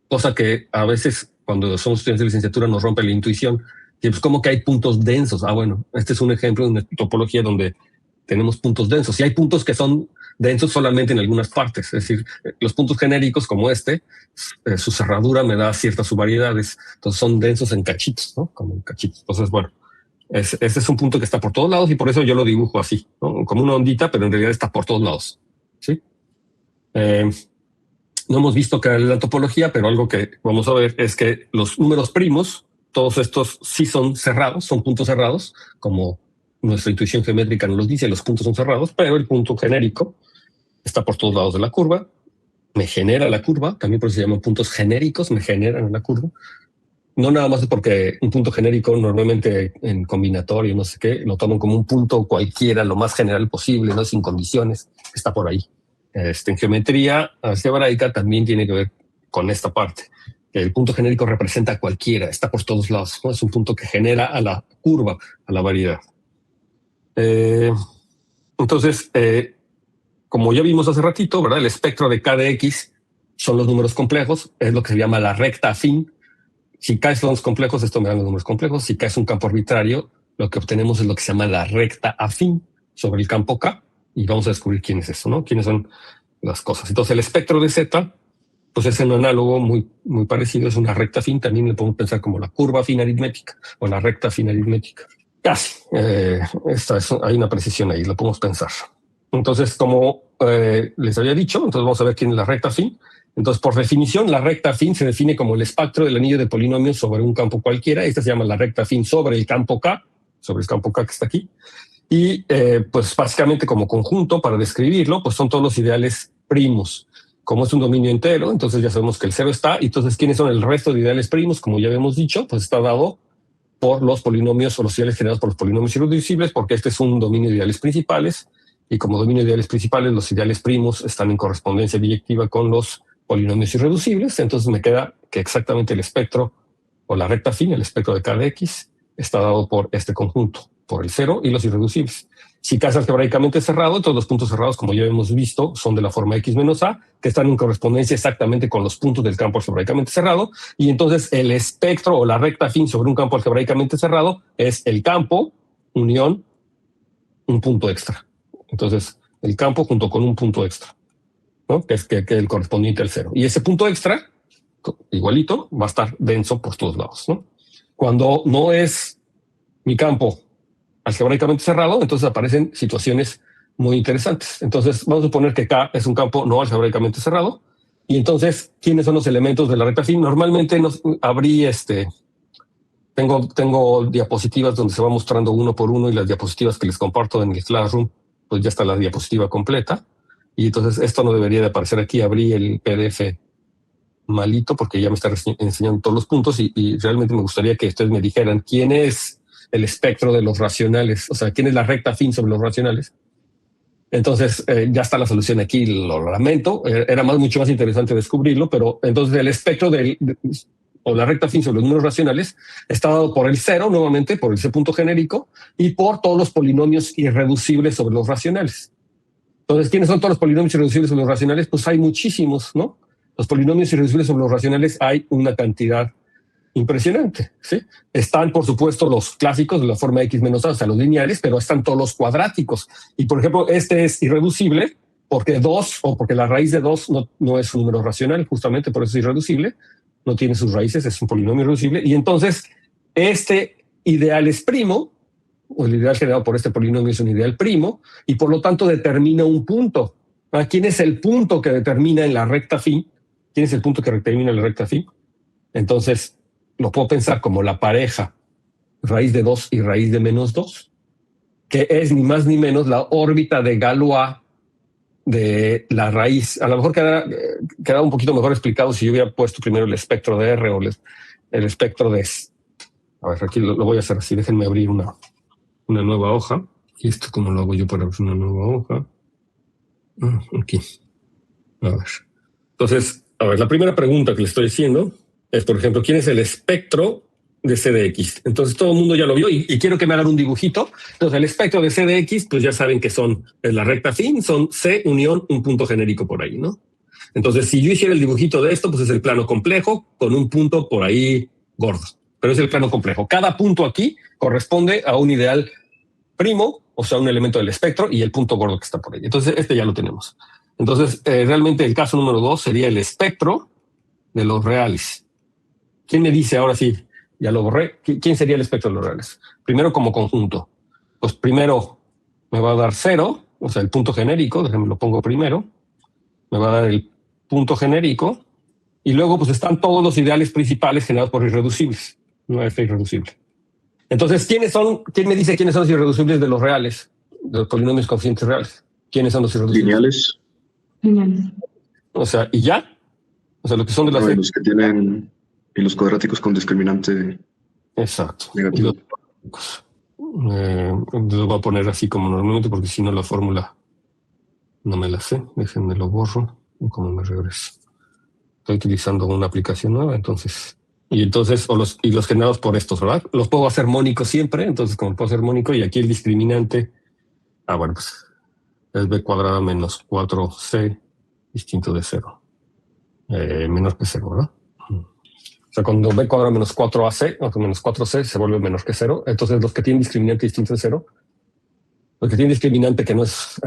cosa que a veces cuando somos estudiantes de licenciatura nos rompe la intuición. Y pues, ¿cómo que hay puntos densos? Bueno, este es un ejemplo de una topología donde tenemos puntos densos. Y hay puntos que son densos solamente en algunas partes. Es decir, los puntos genéricos como su cerradura me da ciertas subvariedades. Entonces son densos en cachitos, ¿no? Como en cachitos. Entonces, bueno, este es un punto que está por todos lados y por eso yo lo dibujo así, ¿no? Como una ondita, pero en realidad está por todos lados. ¿Sí? No hemos visto que la topología, pero algo que vamos a ver es que los números primos, todos estos sí son cerrados, son puntos cerrados, como nuestra intuición geométrica nos los dice, los puntos son cerrados, pero el punto genérico está por todos lados de la curva, me genera la curva, también por eso se llaman puntos genéricos, me generan la curva. No nada más porque un punto genérico normalmente en combinatorio, no sé qué, lo toman como un punto cualquiera, lo más general posible, no sin condiciones, está por ahí. En geometría algebraica también tiene que ver con esta parte. El punto genérico representa cualquiera, está por todos lados, ¿no? Es un punto que genera a la curva, a la variedad. Entonces, como ya vimos hace ratito, ¿verdad? El espectro de K de X son los números complejos, es lo que se llama la recta afín. Si K son los complejos, esto me da los números complejos. Si K es un campo arbitrario, lo que obtenemos es lo que se llama la recta afín sobre el campo K. Y vamos a descubrir quién es eso, ¿no? Quiénes son las cosas. Entonces, el espectro de Z, pues es un análogo muy parecido, es una recta afín. También le podemos pensar como la curva afín aritmética o la recta afín aritmética. Casi. Hay una precisión ahí, lo podemos pensar. Entonces, como les había dicho, entonces vamos a ver quién es la recta afín. Entonces, por definición, la recta afín se define como el espectro del anillo de polinomios sobre un campo cualquiera. Esta se llama la recta afín sobre el campo K, sobre el campo K que está aquí. Y pues básicamente como conjunto, para describirlo, pues son todos los ideales primos. Como es un dominio entero, entonces ya sabemos que el cero está. Y entonces, ¿quiénes son el resto de ideales primos? Como ya habíamos dicho, pues está dado por los polinomios o los ideales generados por los polinomios irreducibles, porque este es un dominio de ideales principales. Y como dominio de ideales principales, los ideales primos están en correspondencia biyectiva con los polinomios irreducibles. Entonces me queda que exactamente el espectro o la recta afín, el espectro de K de X, está dado por este conjunto, por el cero y los irreducibles. Si K es algebraicamente cerrado, todos los puntos cerrados, como ya hemos visto, son de la forma X menos A, que están en correspondencia exactamente con los puntos del campo algebraicamente cerrado. Y entonces el espectro o la recta afín sobre un campo algebraicamente cerrado es el campo unión un punto extra. Entonces, el campo junto con un punto extra, ¿no? Que es el correspondiente al cero. Y ese punto extra, igualito, va a estar denso por todos lados, ¿no? Cuando no es mi campo algebraicamente cerrado, entonces aparecen situaciones muy interesantes. Entonces, vamos a suponer que K es un campo no algebraicamente cerrado. Y entonces, ¿quiénes son los elementos de la recta afín? Normalmente abrí Tengo diapositivas donde se va mostrando uno por uno y las diapositivas que les comparto en el Classroom, pues ya está la diapositiva completa. Y entonces esto no debería de aparecer aquí. Abrí el PDF malito porque ya me está enseñando todos los puntos y realmente me gustaría que ustedes me dijeran quién es el espectro de los racionales, o sea, quién es la recta afín sobre los racionales. Entonces ya está la solución aquí, lo lamento. Era mucho más interesante descubrirlo, pero entonces el espectro o la recta afín sobre los números racionales está dado por el cero, nuevamente, por ese punto genérico, y por todos los polinomios irreducibles sobre los racionales. Entonces, ¿quiénes son todos los polinomios irreducibles sobre los racionales? Pues hay muchísimos, ¿no? Los polinomios irreducibles sobre los racionales hay una cantidad impresionante, ¿sí? Están, por supuesto, los clásicos de la forma X menos A, o sea, los lineales, pero están todos los cuadráticos. Y, por ejemplo, este es irreducible porque 2 o porque la raíz de 2 no es un número racional, justamente por eso es irreducible. No tiene sus raíces, es un polinomio irreducible. Y entonces, este ideal es primo, o el ideal generado por este polinomio es un ideal primo, y por lo tanto determina un punto. ¿Quién es el punto que determina en la recta afín? ¿Quién es el punto que determina en la recta afín? Entonces, lo puedo pensar como la pareja raíz de 2 y raíz de menos 2, que es ni más ni menos la órbita de Galois de la raíz. A lo mejor queda un poquito mejor explicado si yo hubiera puesto primero el espectro de R o el espectro de... A ver, aquí lo voy a hacer así. Déjenme abrir una nueva hoja. ¿Y esto cómo lo hago yo para abrir una nueva hoja? Aquí. A ver. Entonces, a ver, la primera pregunta que le estoy haciendo es, por ejemplo, ¿quién es el espectro de C de X. Entonces todo el mundo ya lo vio y quiero que me hagan un dibujito. Entonces el espectro de C de X, pues ya saben que son en la recta fin, son C unión un punto genérico por ahí, ¿no? Entonces si yo hiciera el dibujito de esto, pues es el plano complejo con un punto por ahí gordo. Pero es el plano complejo. Cada punto aquí corresponde a un ideal primo, o sea, un elemento del espectro y el punto gordo que está por ahí. Entonces este ya lo tenemos. Entonces realmente el caso número 2 sería el espectro de los reales. ¿Quién me dice ahora sí? Ya lo borré. ¿Quién sería el espectro de los reales? Primero como conjunto. Pues primero me va a dar 0, o sea, el punto genérico, déjenme lo pongo primero. Me va a dar el punto genérico y luego pues están todos los ideales principales generados por irreducibles. No es irreducible. Entonces, ¿quién me dice quiénes son los irreducibles de los reales? De los polinomios coeficientes reales. ¿Quiénes son los irreducibles? Lineales. O sea, ¿y ya? O sea, lo que son de las... los que tienen... Y los cuadráticos con discriminante. Exacto. Negativo. Lo voy a poner así como normalmente porque si no la fórmula no me la sé. Déjenme lo borro y como me regreso. Estoy utilizando una aplicación nueva, entonces... Y entonces, los generados por estos, ¿verdad? Los puedo hacer mónicos siempre, entonces como puedo hacer mónico y aquí el discriminante... bueno, pues es b cuadrada menos 4c distinto de 0. Menor que 0, ¿verdad? O sea, cuando b cuadrado menos 4ac o menos 4c se vuelve menor que 0. Entonces, los que tienen discriminante distinto de 0, los que tienen discriminante que no es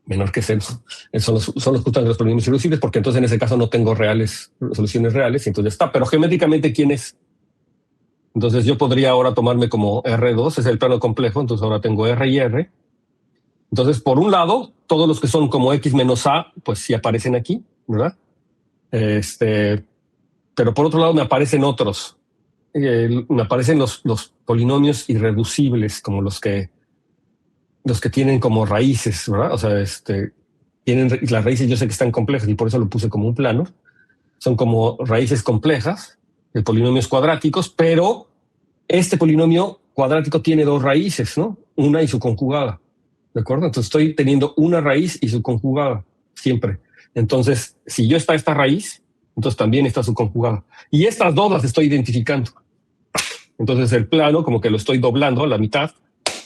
menor que 0, son los justamente los polinomios irreducibles, porque entonces en ese caso no tengo soluciones reales, y entonces está. Pero geométricamente, ¿quién es? Entonces yo podría ahora tomarme como R2, es el plano complejo, entonces ahora tengo R y R. Entonces, por un lado, todos los que son como X menos A, pues sí aparecen aquí, ¿verdad? Pero por otro lado me aparecen otros. Me aparecen los polinomios irreducibles, como los que tienen como raíces, ¿verdad? O sea, tienen las raíces, yo sé que están complejas y por eso lo puse como un plano. Son como raíces complejas de polinomios cuadráticos, pero este polinomio cuadrático tiene dos raíces, ¿no? Una y su conjugada, ¿de acuerdo? Entonces estoy teniendo una raíz y su conjugada siempre. Entonces, si yo está esta raíz, entonces también está su conjugada. Y estas dos las estoy identificando. Entonces el plano como que lo estoy doblando a la mitad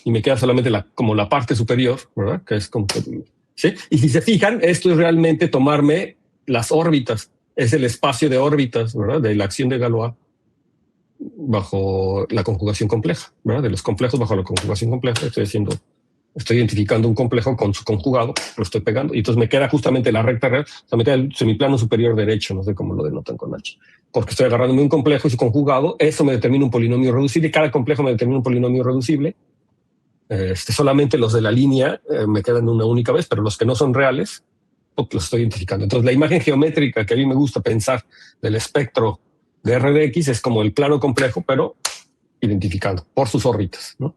y me queda solamente como la parte superior, ¿verdad? Que es como que, ¿sí? Y si se fijan, esto es realmente tomarme las órbitas. Es el espacio de órbitas, ¿verdad? De la acción de Galois bajo la conjugación compleja, ¿verdad? De los complejos bajo la conjugación compleja. Estoy identificando un complejo con su conjugado, lo estoy pegando, y entonces me queda justamente la recta real, o sea, me queda el semiplano superior derecho, no sé cómo lo denotan con H, porque estoy agarrándome un complejo y su conjugado, eso me determina un polinomio reducible, cada complejo me determina un polinomio reducible. Solamente los de la línea me quedan una única vez, pero los que no son reales, los estoy identificando. Entonces la imagen geométrica que a mí me gusta pensar del espectro de R de X es como el plano complejo, pero identificando por sus órbitas, ¿no?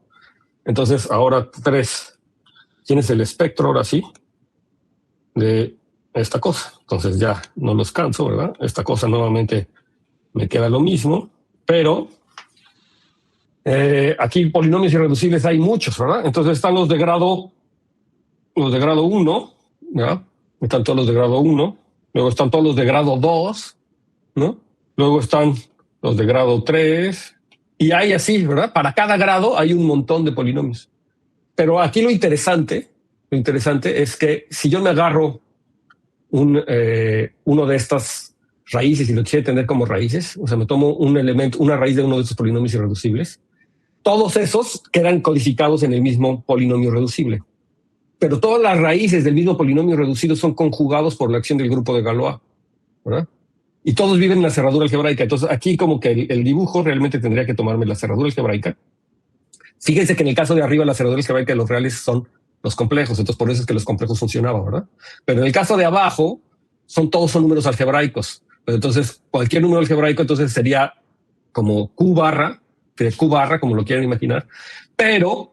Entonces, ahora 3. ¿Quién es el espectro ahora sí de esta cosa? Entonces ya no los canso, ¿verdad? Esta cosa nuevamente me queda lo mismo, pero aquí polinomios irreducibles hay muchos, ¿verdad? Entonces están los de grado 1, ¿verdad? Están todos los de grado 1, luego están todos los de grado 2, ¿no? Luego están los de grado 3, y hay así, ¿verdad? Para cada grado hay un montón de polinomios. Pero aquí lo interesante es que si yo me agarro uno de estas raíces y lo quisiera tener como raíces, o sea, me tomo un elemento, una raíz de uno de estos polinomios irreducibles, todos esos quedan codificados en el mismo polinomio reducible. Pero todas las raíces del mismo polinomio reducido son conjugados por la acción del grupo de Galois, ¿verdad? Y todos viven en la cerradura algebraica. Entonces aquí como que el dibujo realmente tendría que tomarme la cerradura algebraica. Fíjense que en el caso de arriba la cerradura algebraica de los reales son los complejos, entonces por eso es que los complejos funcionaban, ¿verdad? Pero en el caso de abajo todos son números algebraicos. Pero entonces cualquier número algebraico entonces sería como Q barra, como lo quieran imaginar, pero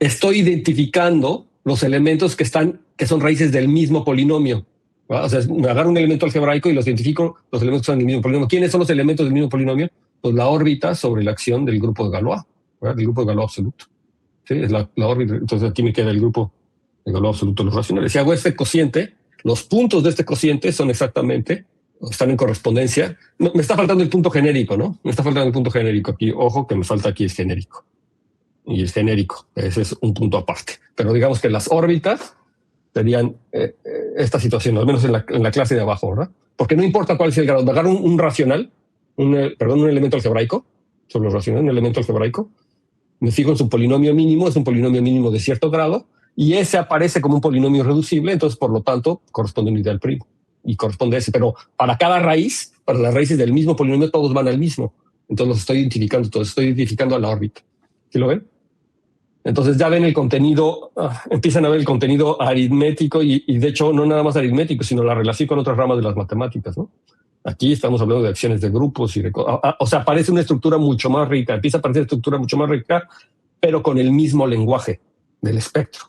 estoy identificando los elementos que son raíces del mismo polinomio. ¿Verdad? O sea, me agarro un elemento algebraico y los identifico, los elementos que son del mismo polinomio. ¿Quiénes son los elementos del mismo polinomio? Pues la órbita sobre la acción del grupo de Galois, ¿verdad? Del grupo de Galois absoluto. ¿Sí? Es la órbita. Entonces aquí me queda el grupo de Galois absoluto de los racionales. Si hago este cociente, los puntos de este cociente son exactamente, están en correspondencia. No, me está faltando el punto genérico, ¿no? Me está faltando el punto genérico aquí. Ojo que me falta aquí el genérico. Y el genérico, ese es un punto aparte. Pero digamos que las órbitas serían esta situación, al menos en la clase de abajo, ¿verdad? Porque no importa cuál sea el grado. Agarro un racional, un elemento algebraico, sobre los racionales, un elemento algebraico, me fijo en su polinomio mínimo, es un polinomio mínimo de cierto grado, y ese aparece como un polinomio reducible, entonces por lo tanto corresponde a un ideal primo y corresponde a ese. Pero para cada raíz, para las raíces del mismo polinomio, todos van al mismo. Entonces los estoy identificando, todos estoy identificando a la órbita. ¿Sí lo ven? Entonces ya ven el contenido, empiezan a ver el contenido aritmético y de hecho no nada más aritmético, sino la relación con otras ramas de las matemáticas, ¿no? Aquí estamos hablando de acciones de grupos y o sea, aparece una estructura mucho más rica, empieza a aparecer una estructura mucho más rica, pero con el mismo lenguaje del espectro.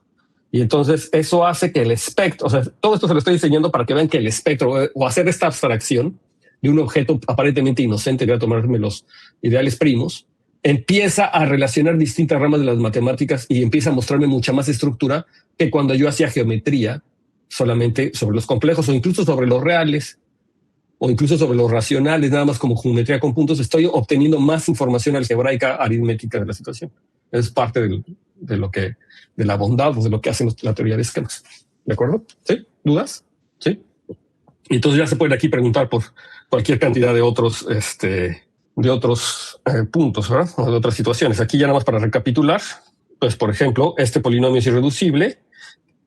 Y entonces eso hace que el espectro, o sea, todo esto se lo estoy enseñando para que vean que el espectro, o hacer esta abstracción de un objeto aparentemente inocente, voy a tomarme los ideales primos, empieza a relacionar distintas ramas de las matemáticas y empieza a mostrarme mucha más estructura que cuando yo hacía geometría solamente sobre los complejos o incluso sobre los reales o incluso sobre los racionales, nada más como geometría con puntos. Estoy obteniendo más información algebraica aritmética de la situación. Es parte de la bondad o de lo que hace la teoría de esquemas. ¿De acuerdo? ¿Sí? ¿Dudas? ¿Sí? Y entonces ya se puede aquí preguntar por cualquier cantidad de otros puntos, ¿verdad? O de otras situaciones. Aquí ya nada más para recapitular, pues por ejemplo, este polinomio es irreducible,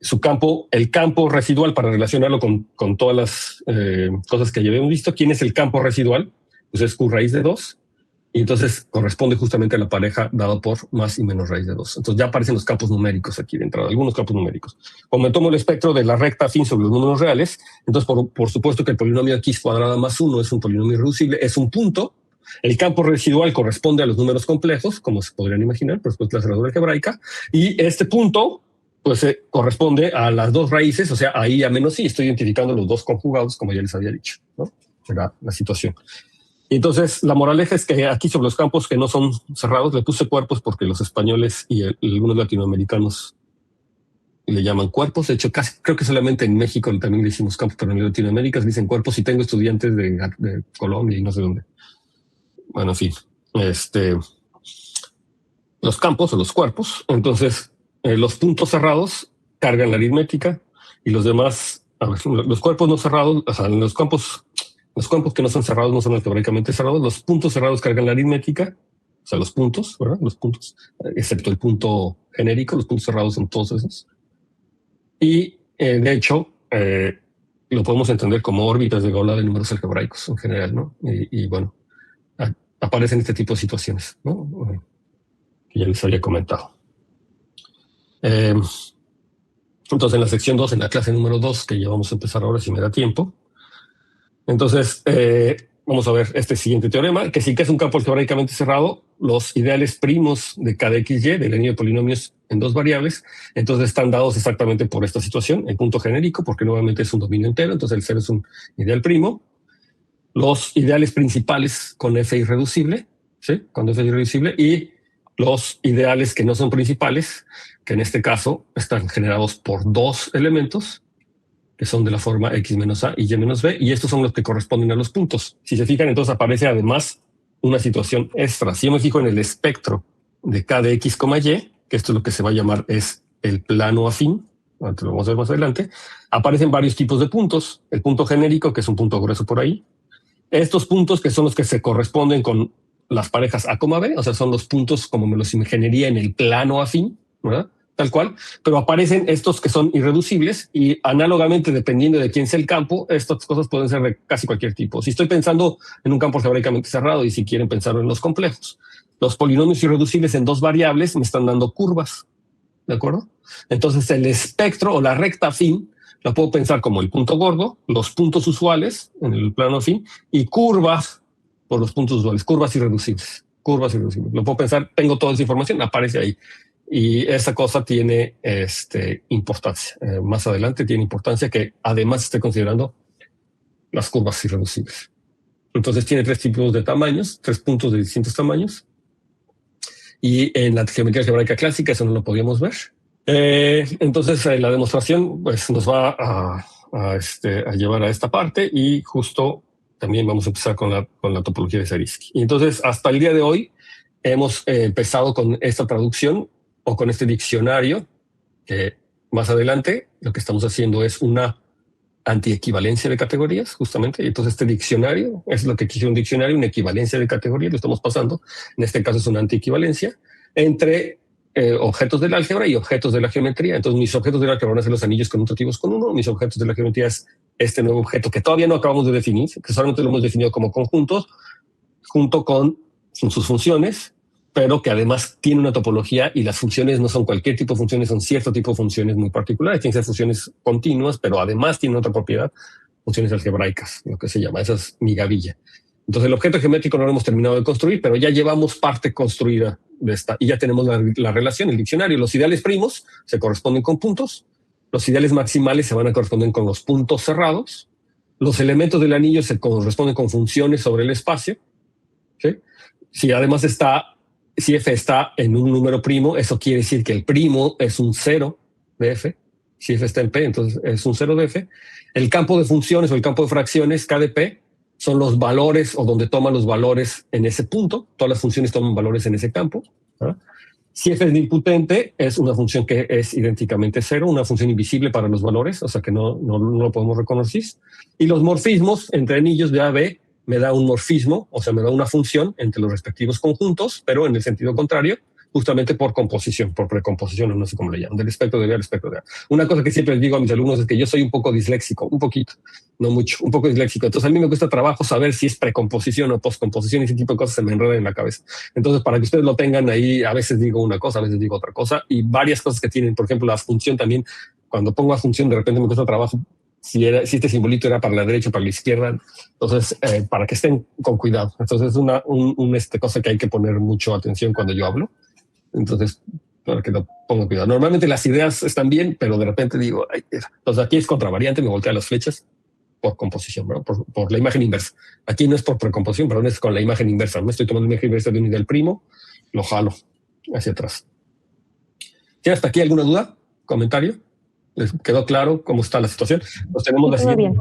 su campo, el campo residual, para relacionarlo con todas las cosas que ya habíamos visto. ¿Quién es el campo residual? Pues es Q raíz de 2, y entonces corresponde justamente a la pareja dada por más y menos raíz de 2. Entonces ya aparecen los campos numéricos aquí de entrada, algunos campos numéricos. Como tomo el espectro de la recta afín sobre los números reales, entonces por supuesto que el polinomio x cuadrada más 1 es un polinomio irreducible, es un punto. El campo residual corresponde a los números complejos, como se podrían imaginar, por supuesto la cerradura algebraica, y este punto pues corresponde a las dos raíces, o sea, a i a menos i. Estoy identificando los dos conjugados, como ya les había dicho, ¿no? Era la situación. Y entonces la moraleja es que aquí sobre los campos que no son cerrados le puse cuerpos porque los españoles y algunos latinoamericanos le llaman cuerpos. De hecho, casi creo que solamente en México también le decimos campos, pero en Latinoamérica dicen cuerpos, y tengo estudiantes de Colombia y no sé dónde. Bueno, en fin, los campos o los cuerpos. Entonces, los puntos cerrados cargan la aritmética y los demás, los cuerpos no cerrados, o sea, los campos que no son cerrados no son algebraicamente cerrados. Los puntos cerrados cargan la aritmética, o sea, los puntos, ¿verdad? Los puntos, excepto el punto genérico, los puntos cerrados son todos esos. Y de hecho, lo podemos entender como órbitas de Golda de números algebraicos en general, ¿no? Y bueno, aparecen este tipo de situaciones, ¿no? Que ya les había comentado. Entonces, en la sección 2, en la clase número 2, que ya vamos a empezar ahora si me da tiempo. Entonces, vamos a ver este siguiente teorema, que sí que es un campo algebraicamente cerrado. Los ideales primos de cada xy, del anillo de polinomios en dos variables, entonces están dados exactamente por esta situación, el punto genérico, porque nuevamente es un dominio entero, entonces el cero es un ideal primo. Los ideales principales con f irreducible, ¿sí? Con f irreducible, y los ideales que no son principales, que en este caso están generados por dos elementos, que son de la forma x menos a y y menos b, y estos son los que corresponden a los puntos. Si se fijan, entonces aparece además una situación extra. Si yo me fijo en el espectro de k de x, y, que esto es lo que se va a llamar es el plano afín, lo vamos a ver más adelante, aparecen varios tipos de puntos. El punto genérico, que es un punto grueso por ahí. Estos puntos que son los que se corresponden con las parejas A, B, o sea, son los puntos como me los imaginaría en el plano afín, ¿verdad? Tal cual, pero aparecen estos que son irreducibles y análogamente, dependiendo de quién sea el campo, estas cosas pueden ser de casi cualquier tipo. Si estoy pensando en un campo algebraicamente cerrado y si quieren pensar en los complejos, los polinomios irreducibles en dos variables me están dando curvas, ¿de acuerdo? Entonces el espectro o la recta afín la puedo pensar como el punto gordo, los puntos usuales en el plano afín y curvas por los puntos usuales, curvas irreducibles. Lo puedo pensar, tengo toda esa información, aparece ahí. Y esa cosa tiene importancia. Más adelante tiene importancia que además esté considerando las curvas irreducibles. Entonces tiene tres tipos de tamaños, tres puntos de distintos tamaños. Y en la geometría algebraica clásica eso no lo podíamos ver. Entonces la demostración pues, nos va a llevar a esta parte y justo también vamos a empezar con la topología de Zariski. Y entonces, hasta el día de hoy, hemos empezado con esta traducción o con este diccionario, que más adelante lo que estamos haciendo es una antiequivalencia de categorías, justamente. Y entonces este diccionario es lo que quiere un diccionario, una equivalencia de categorías, lo estamos pasando. En este caso es una antiequivalencia entre objetos del álgebra y objetos de la geometría. Entonces mis objetos del álgebra van a ser los anillos conmutativos con 1, mis objetos de la geometría es este nuevo objeto que todavía no acabamos de definir, que solamente lo hemos definido como conjuntos, junto con sus funciones, pero que además tiene una topología y las funciones no son cualquier tipo de funciones, son cierto tipo de funciones muy particulares. Tienen que ser funciones continuas, pero además tienen otra propiedad, funciones algebraicas, lo que se llama, esa es mi gavilla. Entonces el objeto geométrico no lo hemos terminado de construir, pero ya llevamos parte construida de esta y ya tenemos la relación, el diccionario. Los ideales primos se corresponden con puntos, los ideales maximales se van a corresponder con los puntos cerrados, los elementos del anillo se corresponden con funciones sobre el espacio, ¿sí? Si además si f está en un número primo, eso quiere decir que el primo es un 0 de f. Si f está en P, entonces es un 0 de f. El campo de funciones o el campo de fracciones, K de P, son los valores o donde toman los valores en ese punto. Todas las funciones toman valores en ese campo, ¿verdad? Si f es nilpotente, es una función que es idénticamente 0, una función invisible para los valores, o sea que no lo podemos reconocer. Y los morfismos entre anillos de A a B me da un morfismo, o sea, me da una función entre los respectivos conjuntos, pero en el sentido contrario, justamente por composición, por precomposición, o no sé cómo le llaman, del espectro de B al espectro de A. Una cosa que siempre les digo a mis alumnos es que yo soy un poco disléxico, un poquito, no mucho, un poco disléxico. Entonces a mí me cuesta trabajo saber si es precomposición o poscomposición y ese tipo de cosas se me enredan en la cabeza. Entonces, para que ustedes lo tengan ahí, a veces digo una cosa, a veces digo otra cosa, y varias cosas que tienen, por ejemplo, la función también, cuando pongo a función de repente me cuesta trabajo si este simbolito era para la derecha o para la izquierda. Entonces, para que estén con cuidado. Entonces, es una cosa que hay que poner mucho atención cuando yo hablo. Entonces, para que lo pongan cuidado. Normalmente las ideas están bien, pero de repente digo, ay, entonces aquí es contravariante, me voltea las flechas por composición, ¿no? por la imagen inversa. Aquí no es por precomposición, pero es con la imagen inversa. Me estoy tomando la imagen inversa de un ideal primo, lo jalo hacia atrás. ¿Tiene hasta aquí alguna duda? ¿Comentario? ¿Les quedó claro cómo está la situación? Nos tenemos la siguiente.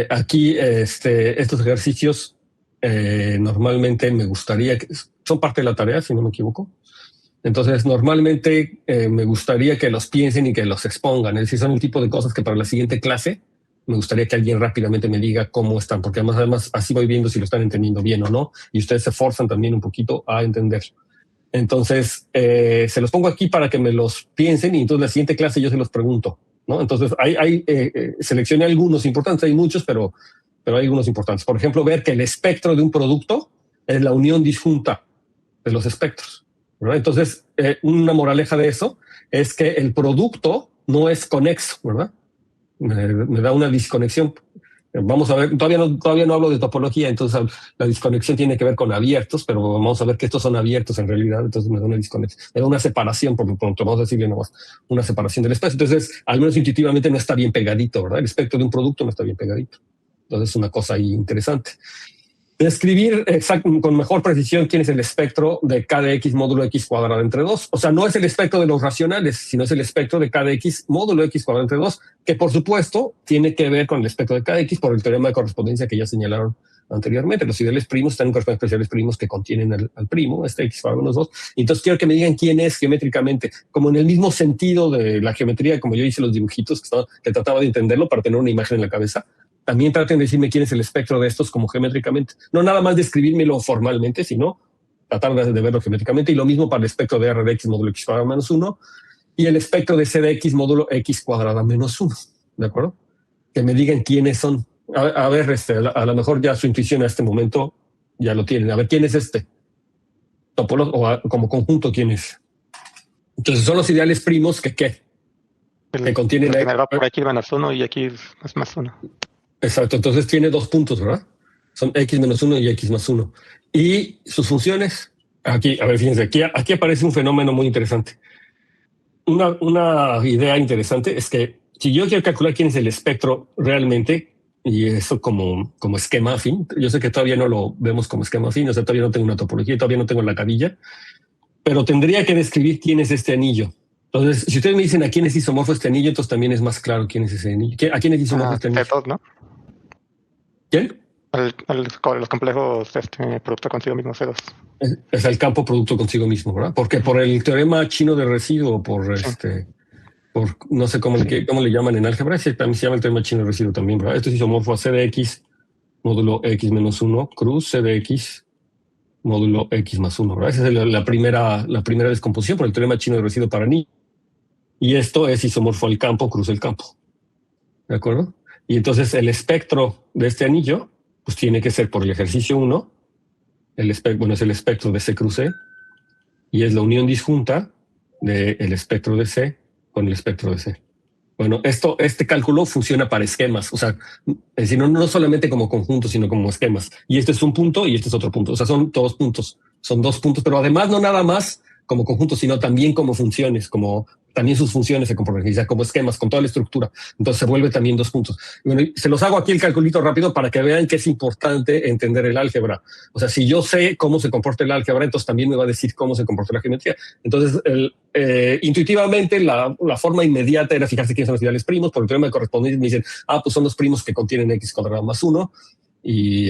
Aquí estos ejercicios normalmente me gustaría que son parte de la tarea, si no me equivoco. Entonces, normalmente me gustaría que los piensen y que los expongan. Es decir, son el tipo de cosas que para la siguiente clase me gustaría que alguien rápidamente me diga cómo están, porque además así voy viendo si lo están entendiendo bien o no, y ustedes se forzan también un poquito a entender. Entonces, se los pongo aquí para que me los piensen y entonces la siguiente clase yo se los pregunto, ¿no? Entonces, seleccioné algunos importantes, hay muchos, pero hay algunos importantes. Por ejemplo, ver que el espectro de un producto es la unión disjunta de los espectros, ¿verdad? Entonces, una moraleja de eso es que el producto no es conexo, ¿verdad? Me da una desconexión. Vamos a ver, todavía no hablo de topología, entonces la desconexión tiene que ver con abiertos, pero vamos a ver que estos son abiertos en realidad, entonces me da una desconexión, me da una separación, por lo pronto, vamos a decirle nomás, una separación del espacio. Entonces, al menos intuitivamente no está bien pegadito, ¿verdad? El espectro de un producto no está bien pegadito. Entonces, es una cosa ahí interesante. Describir con mejor precisión quién es el espectro de K de X módulo X cuadrado entre 2. O sea, no es el espectro de los racionales, sino es el espectro de K de X módulo X cuadrado entre 2, que por supuesto tiene que ver con el espectro de K de X por el teorema de correspondencia que ya señalaron anteriormente. Los ideales primos están en correspondencia a ideales primos que contienen al primo, X cuadrado menos 2. Entonces quiero que me digan quién es geométricamente, como en el mismo sentido de la geometría, como yo hice los dibujitos que trataba de entenderlo para tener una imagen en la cabeza. También traten de decirme quién es el espectro de estos como geométricamente. No nada más describírmelo formalmente, sino tratar de verlo geométricamente. Y lo mismo para el espectro de R de X módulo X cuadrado menos 1 y el espectro de C de X módulo X cuadrado menos 1. ¿De acuerdo? Que me digan quiénes son. A ver, a lo mejor ya su intuición a este momento ya lo tienen. A ver, ¿quién es este? O como conjunto, ¿quién es? Entonces son los ideales primos que contienen... El va por aquí menos 1 y aquí es más 1. Exacto, entonces tiene 2 puntos, ¿verdad? Son X menos 1 y X más 1. Y sus funciones, aquí, a ver, fíjense, aquí aparece un fenómeno muy interesante. Una idea interesante es que si yo quiero calcular quién es el espectro realmente, y eso como esquema afín, yo sé que todavía no lo vemos como esquema afín, o sea, todavía no tengo una topología, todavía no tengo la cabilla, pero tendría que describir quién es este anillo. Entonces, si ustedes me dicen a quién es isomorfo este anillo, entonces también es más claro quién es ese anillo. ¿A quién es isomorfo este anillo? T2, ¿no? ¿Quién? Los complejos producto consigo mismo C2. Es el campo producto consigo mismo, ¿verdad? Porque por el teorema chino de residuo, por no sé cómo le llaman en álgebra, ese también se llama el teorema chino de residuo también, ¿verdad? Esto es isomorfo a C de X módulo X menos 1 cruz C de X módulo X más 1, ¿verdad? Esa es la primera descomposición por el teorema chino de residuo para anillo. Y esto es isomorfo al campo cruz el campo. ¿De acuerdo? Y entonces el espectro de este anillo pues tiene que ser por el ejercicio 1, es el espectro de C cruz C, y es la unión disjunta del espectro de C con el espectro de C. Bueno, este cálculo funciona para esquemas, o sea, es decir, no solamente como conjuntos, sino como esquemas. Y este es un punto y este es otro punto. O sea, son dos puntos, pero además no nada más como conjuntos, sino también como funciones, como también sus funciones se comportan como esquemas, con toda la estructura. Entonces se vuelve también 2 puntos. Y bueno, se los hago aquí el calculito rápido para que vean que es importante entender el álgebra. O sea, si yo sé cómo se comporta el álgebra, entonces también me va a decir cómo se comporta la geometría. Entonces, intuitivamente, la forma inmediata era fijarse quiénes son los ideales primos. Por el teorema de correspondencia me dicen, pues son los primos que contienen x cuadrado más 1. Y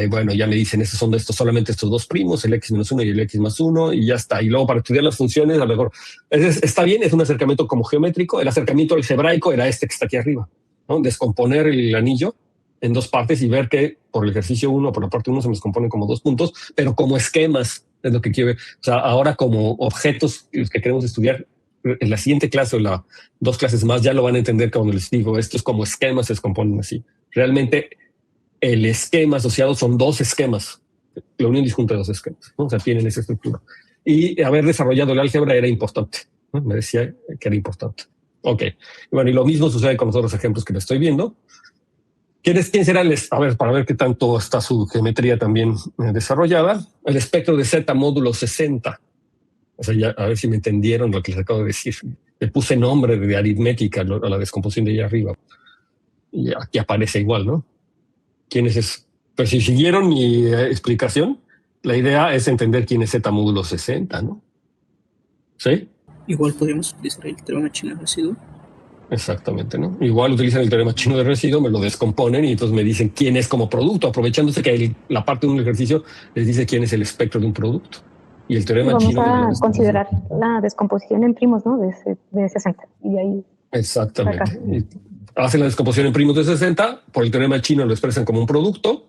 bueno, ya me dicen, estos son solamente estos 2 primos, el x menos 1 y el x más 1, y ya está. Y luego para estudiar las funciones, a lo mejor está bien, es un acercamiento como geométrico. El acercamiento algebraico era este que está aquí arriba, ¿no? Descomponer el anillo en 2 partes y ver que por el ejercicio 1, por la parte 1 se me descomponen como 2 puntos, pero como esquemas, es lo que quiero ver. O sea, ahora como objetos los que queremos estudiar, en la siguiente clase o 2 clases más ya lo van a entender cuando les digo, esto es como esquemas, se descomponen así. Realmente el esquema asociado son 2 esquemas, la unión disjunta de 2 esquemas, ¿no? O sea, tienen esa estructura. Y haber desarrollado el álgebra era importante, ¿no? Me decía que era importante. Ok, bueno, y lo mismo sucede con los otros ejemplos que le estoy viendo. ¿Quién será para ver qué tanto está su geometría también desarrollada? El espectro de Z módulo 60. O sea, ya, a ver si me entendieron lo que les acabo de decir. Le puse nombre de aritmética a la descomposición de allá arriba. Y aquí aparece igual, ¿no? ¿Quién es eso? Pero si siguieron mi explicación, la idea es entender quién es Z módulo 60, ¿no? ¿Sí? Igual podríamos utilizar el teorema chino de residuo. Exactamente, ¿no? Igual utilizan el teorema chino de residuo, me lo descomponen y entonces me dicen quién es como producto, aprovechándose que la parte de un ejercicio les dice quién es el espectro de un producto. Y el teorema chino... Vamos a considerar la descomposición en primos, ¿no? De 60. Y de ahí... Exactamente. Hacen la descomposición en primos de 60, por el teorema chino lo expresan como un producto,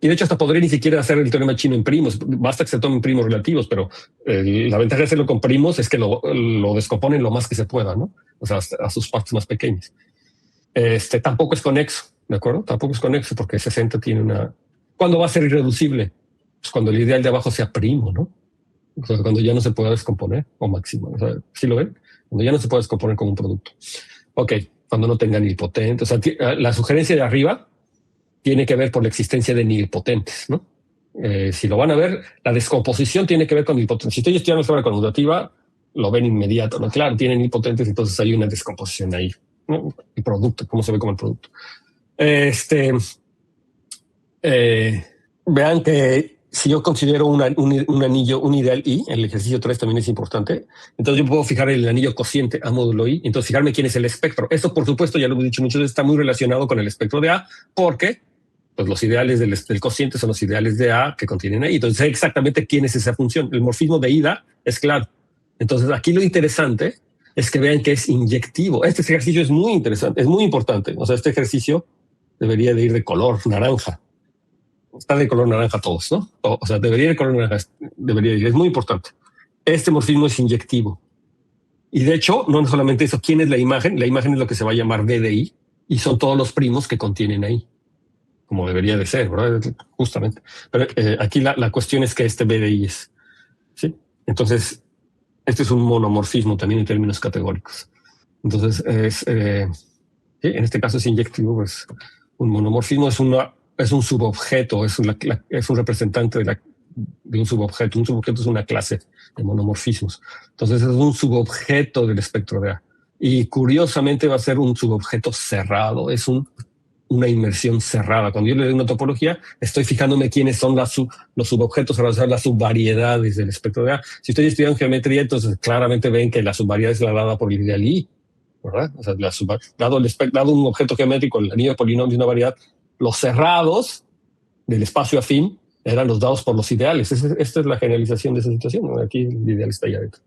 y de hecho hasta podría ni siquiera hacer el teorema chino en primos, basta que se tomen primos relativos, pero la ventaja de hacerlo con primos es que lo descomponen lo más que se pueda, ¿no? O sea, a sus partes más pequeñas. Tampoco es conexo, ¿de acuerdo? Tampoco es conexo porque 60 tiene una... ¿Cuándo va a ser irreducible? Pues cuando el ideal de abajo sea primo, ¿no? O sea, cuando ya no se pueda descomponer, o máximo, o sea, ¿sí lo ven? Cuando ya no se puede descomponer como un producto. Ok, cuando no tenga nilpotentes. O sea, la sugerencia de arriba tiene que ver por la existencia de nilpotentes, ¿no? Si lo van a ver, la descomposición tiene que ver con nilpotentes. Si estoy estudiando sobre conmutativa, lo ven inmediato, ¿no? Claro, tienen nilpotentes, entonces hay una descomposición ahí, ¿no? El producto, cómo se ve como el producto. Vean que si yo considero un anillo, un ideal I, el ejercicio 3 también es importante, entonces yo puedo fijar el anillo cociente A módulo I, entonces fijarme quién es el espectro. Esto, por supuesto, ya lo hemos dicho muchas veces, está muy relacionado con el espectro de A, porque pues, los ideales del cociente son los ideales de A que contienen ahí. Entonces sé exactamente quién es esa función. El morfismo de ida es claro. Entonces aquí lo interesante es que vean que es inyectivo. Este ejercicio es muy interesante, es muy importante. O sea, este ejercicio debería de ir de color naranja. Está de color naranja todos, ¿no? O sea, debería ir de color naranja, es muy importante. Este morfismo es inyectivo. Y de hecho, no solamente eso, ¿quién es la imagen? La imagen es lo que se va a llamar D de I y son todos los primos que contienen ahí, como debería de ser, ¿verdad? Justamente. Pero aquí la cuestión es que este B de I es, ¿sí? Entonces, este es un monomorfismo también en términos categóricos. Entonces, ¿sí? En este caso es inyectivo, pues un monomorfismo es un subobjeto, es un representante de un subobjeto. Un subobjeto es una clase de monomorfismos. Entonces es un subobjeto del espectro de A. Y curiosamente va a ser un subobjeto cerrado, es una inmersión cerrada. Cuando yo le doy una topología, estoy fijándome quiénes son los subobjetos, o sea, las subvariedades del espectro de A. Si estoy estudiando geometría, entonces claramente ven que la subvariedad es la dada por el ideal I, ¿verdad? O sea, dado un objeto geométrico, el anillo de polinomios de una variedad, los cerrados del espacio afín eran los dados por los ideales. Esta es la generalización de esa situación, ¿no? Aquí el ideal está allá adentro.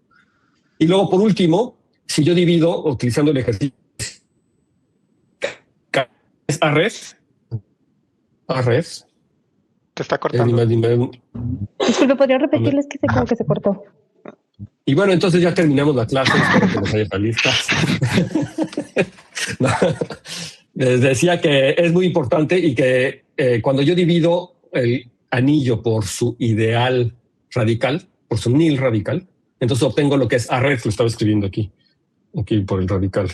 Y luego, por último, si yo divido utilizando el ejercicio arres, Te está cortando. Disculpe, ¿podría repetirles que como que se cortó? Y bueno, entonces ya terminamos la clase. Espero que nos haya felices. No, les decía que es muy importante y que cuando yo divido el anillo por su ideal radical, por su nil radical, entonces obtengo lo que es arres, lo estaba escribiendo aquí por el radical.